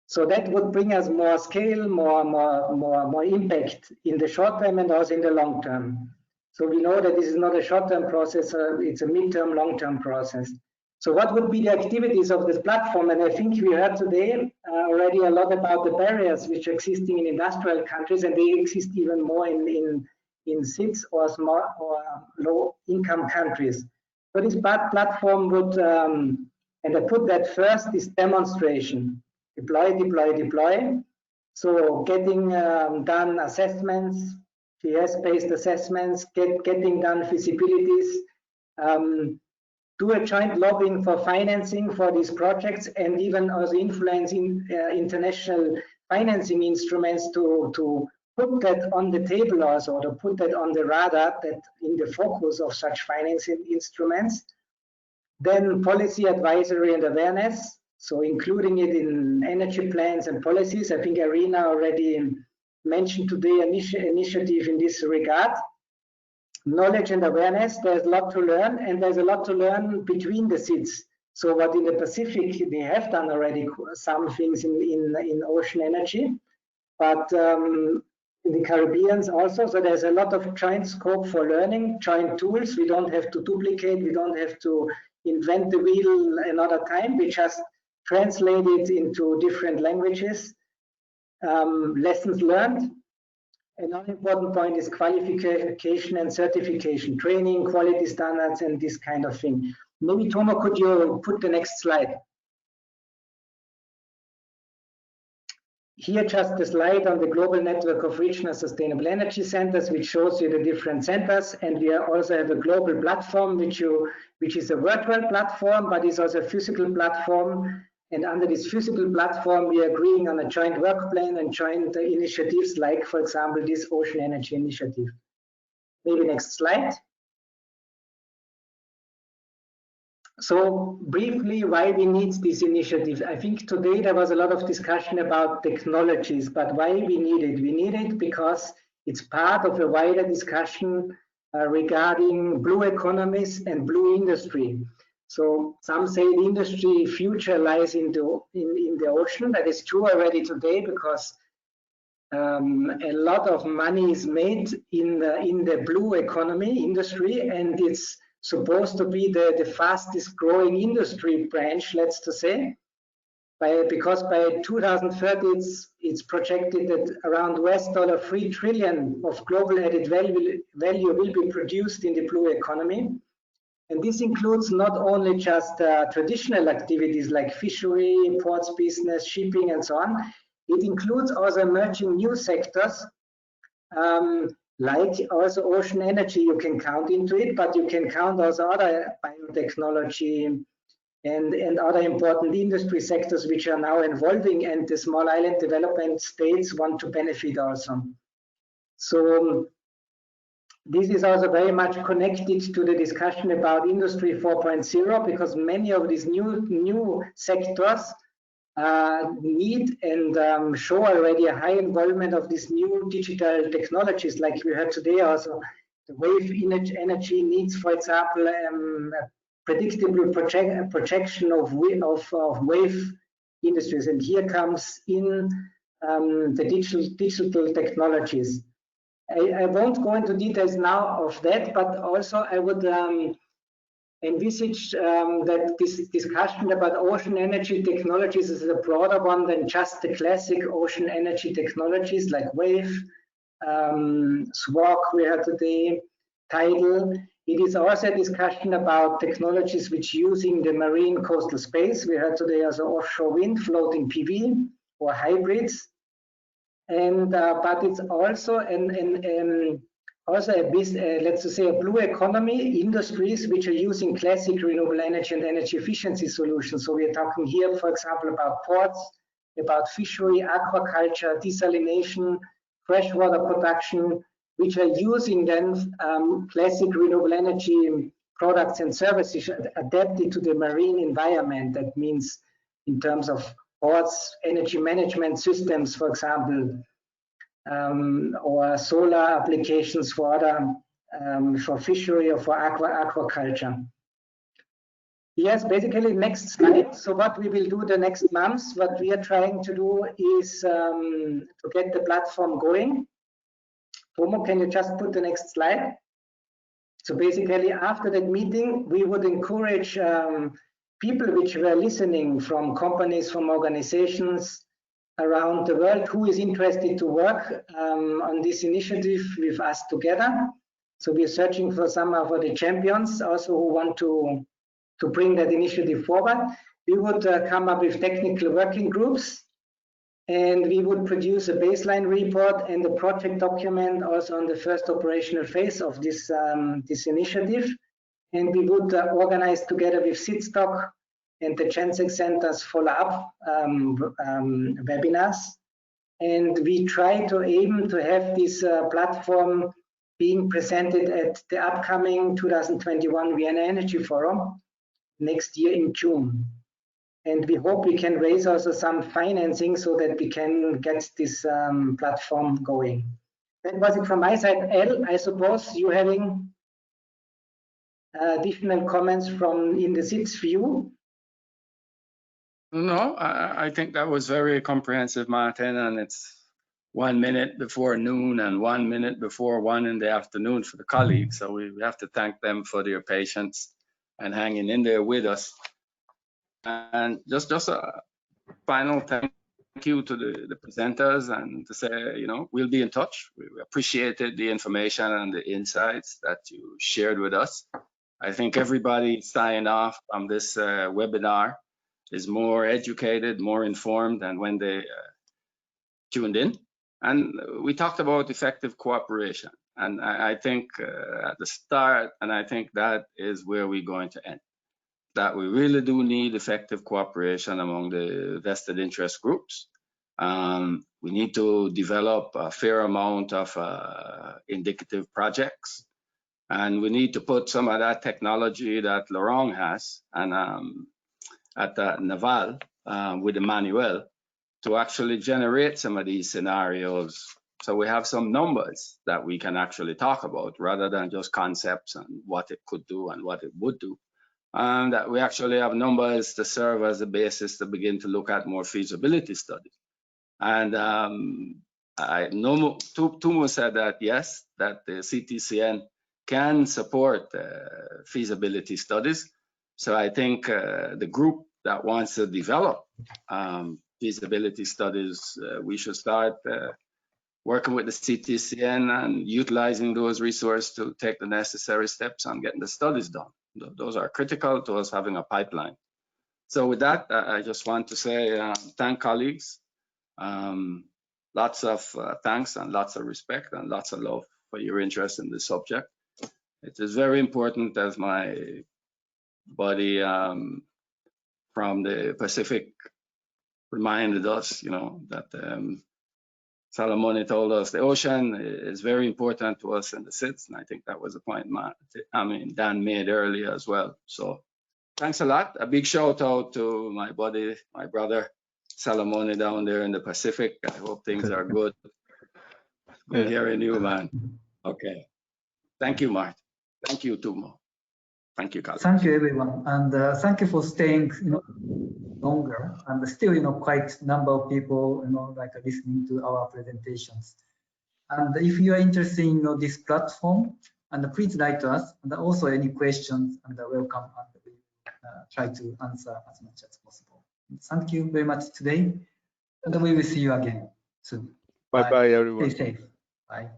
So that would bring us more scale, more impact in the short term and also in the long term. So we know that this is not a short-term process, it's a mid-term, long-term process. So what would be the activities of this platform? And I think we heard today already a lot about the barriers which are existing in industrial countries, and they exist even more in SIDS or small or low-income countries. So this platform would, and I put that first, is demonstration. Deploy. So getting done assessments, PS-based assessments, getting done feasibilities, do a joint lobbying for financing for these projects, and even also influencing international financing instruments to put that on the table also, or to put that on the radar, that in the focus of such financing instruments. Then policy advisory and awareness. So including it in energy plans and policies. I think IRENA already mentioned today an initiative in this regard. Knowledge and awareness, there's a lot to learn, and there's a lot to learn between the SIDS. So what in the Pacific, they have done already some things in ocean energy, but in the Caribbean also, so there's a lot of joint scope for learning, joint tools. We don't have to duplicate, we don't have to invent the wheel another time, we just translate it into different languages. Lessons learned. Another important point is qualification and certification, training, quality standards, and this kind of thing. Maybe Tomo, could you put the next slide? Here just the slide on the global network of regional sustainable energy centers, which shows you the different centers. And we also have a global platform, which is a virtual platform, but is also a physical platform. And under this physical platform, we are agreeing on a joint work plan and joint initiatives, like, for example, this Ocean Energy Initiative. Maybe next slide. So briefly, why we need these initiatives. I think today there was a lot of discussion about technologies, but why we need it? We need it because it's part of a wider discussion regarding blue economies and blue industry. So some say the industry future lies in the ocean. That is true already today, because a lot of money is made in the blue economy industry, and it's supposed to be the fastest growing industry branch, let's to say. Because by 2030, it's projected that around $3 trillion of global added value will be produced in the blue economy. And this includes not only just traditional activities like fishery, ports business, shipping, and so on. It includes also emerging new sectors, like also ocean energy. You can count into it, but you can count also other biotechnology and other important industry sectors which are now evolving, and the small island development states want to benefit also. So this is also very much connected to the discussion about Industry 4.0, because many of these new sectors need and show already a high involvement of these new digital technologies, like we heard today also. The wave energy needs, for example, predictable projection of wave industries, and here comes in the digital technologies. I won't go into details now of that, but also I would envisage that this discussion about ocean energy technologies is a broader one than just the classic ocean energy technologies like wave, SWOG we had today, tidal. It is also a discussion about technologies which using the marine coastal space. We heard today also offshore wind, floating PV, or hybrids. And but it's also let's just say a blue economy industries which are using classic renewable energy and energy efficiency solutions. So we are talking here, for example, about ports, about fishery, aquaculture, desalination, freshwater production, which are using then classic renewable energy products and services adapted to the marine environment. That means in terms of ports, energy management systems, for example, or solar applications for other, for fishery or for aquaculture. Yes, basically next slide. So what we will do the next months, what we are trying to do is to get the platform going. Tomo, can you just put the next slide? So basically after that meeting, we would encourage people which were listening from companies, from organizations around the world who is interested to work on this initiative with us together. So we are searching for some of the champions also who want to bring that initiative forward. We would come up with technical working groups, and we would produce a baseline report and a project document also on the first operational phase of this, this initiative. And we would organize together with SIDS and the Gensex centers follow-up webinars. And we try to aim to have this platform being presented at the upcoming 2021 Vienna Energy Forum next year in June. And we hope we can raise also some financing so that we can get this platform going. That was it from my side. El, I suppose you having additional comments from in the SIDS view? No, I think that was very comprehensive, Martin, and it's 1 minute before noon and 1 minute before 1 in the afternoon for the colleagues. So we have to thank them for their patience and hanging in there with us. And just a final thank you to the presenters, and to say, you know, we'll be in touch. We appreciated the information and the insights that you shared with us. I think everybody signed off on this webinar is more educated, more informed than when they tuned in. And we talked about effective cooperation. And I think at the start, and I think that is where we're going to end, that we really do need effective cooperation among the vested interest groups. We need to develop a fair amount of indicative projects. And we need to put some of that technology that Laurent has and at Naval with Emmanuel to actually generate some of these scenarios So we have some numbers that we can actually talk about rather than just concepts and what it could do and what it would do. And that we actually have numbers to serve as a basis to begin to look at more feasibility studies. And Tumo said that yes, that the CTCN can support feasibility studies. So I think the group that wants to develop feasibility studies, we should start working with the CTCN and utilizing those resources to take the necessary steps on getting the studies done. Those are critical to us having a pipeline. So with that, I just want to say thank colleagues. Lots of thanks and lots of respect and lots of love for your interest in this subject. It is very important, as my buddy from the Pacific reminded us, you know, that Salamone told us the ocean is very important to us in the SIDS, and I think that was a point Dan made earlier as well. So thanks a lot. A big shout out to my buddy, my brother, Salamone down there in the Pacific. I hope things are good. Good hearing you, man. Okay. Thank you, Mart. Thank you, Tumo. Thank you, colleagues. Thank you, everyone. And thank you for staying, longer, and still, quite number of people, like listening to our presentations. And if you are interested in this platform, and please write to us, and also any questions, and welcome, and we try to answer as much as possible. Thank you very much today, and we will see you again soon. Bye-bye, everyone. Stay safe. Bye.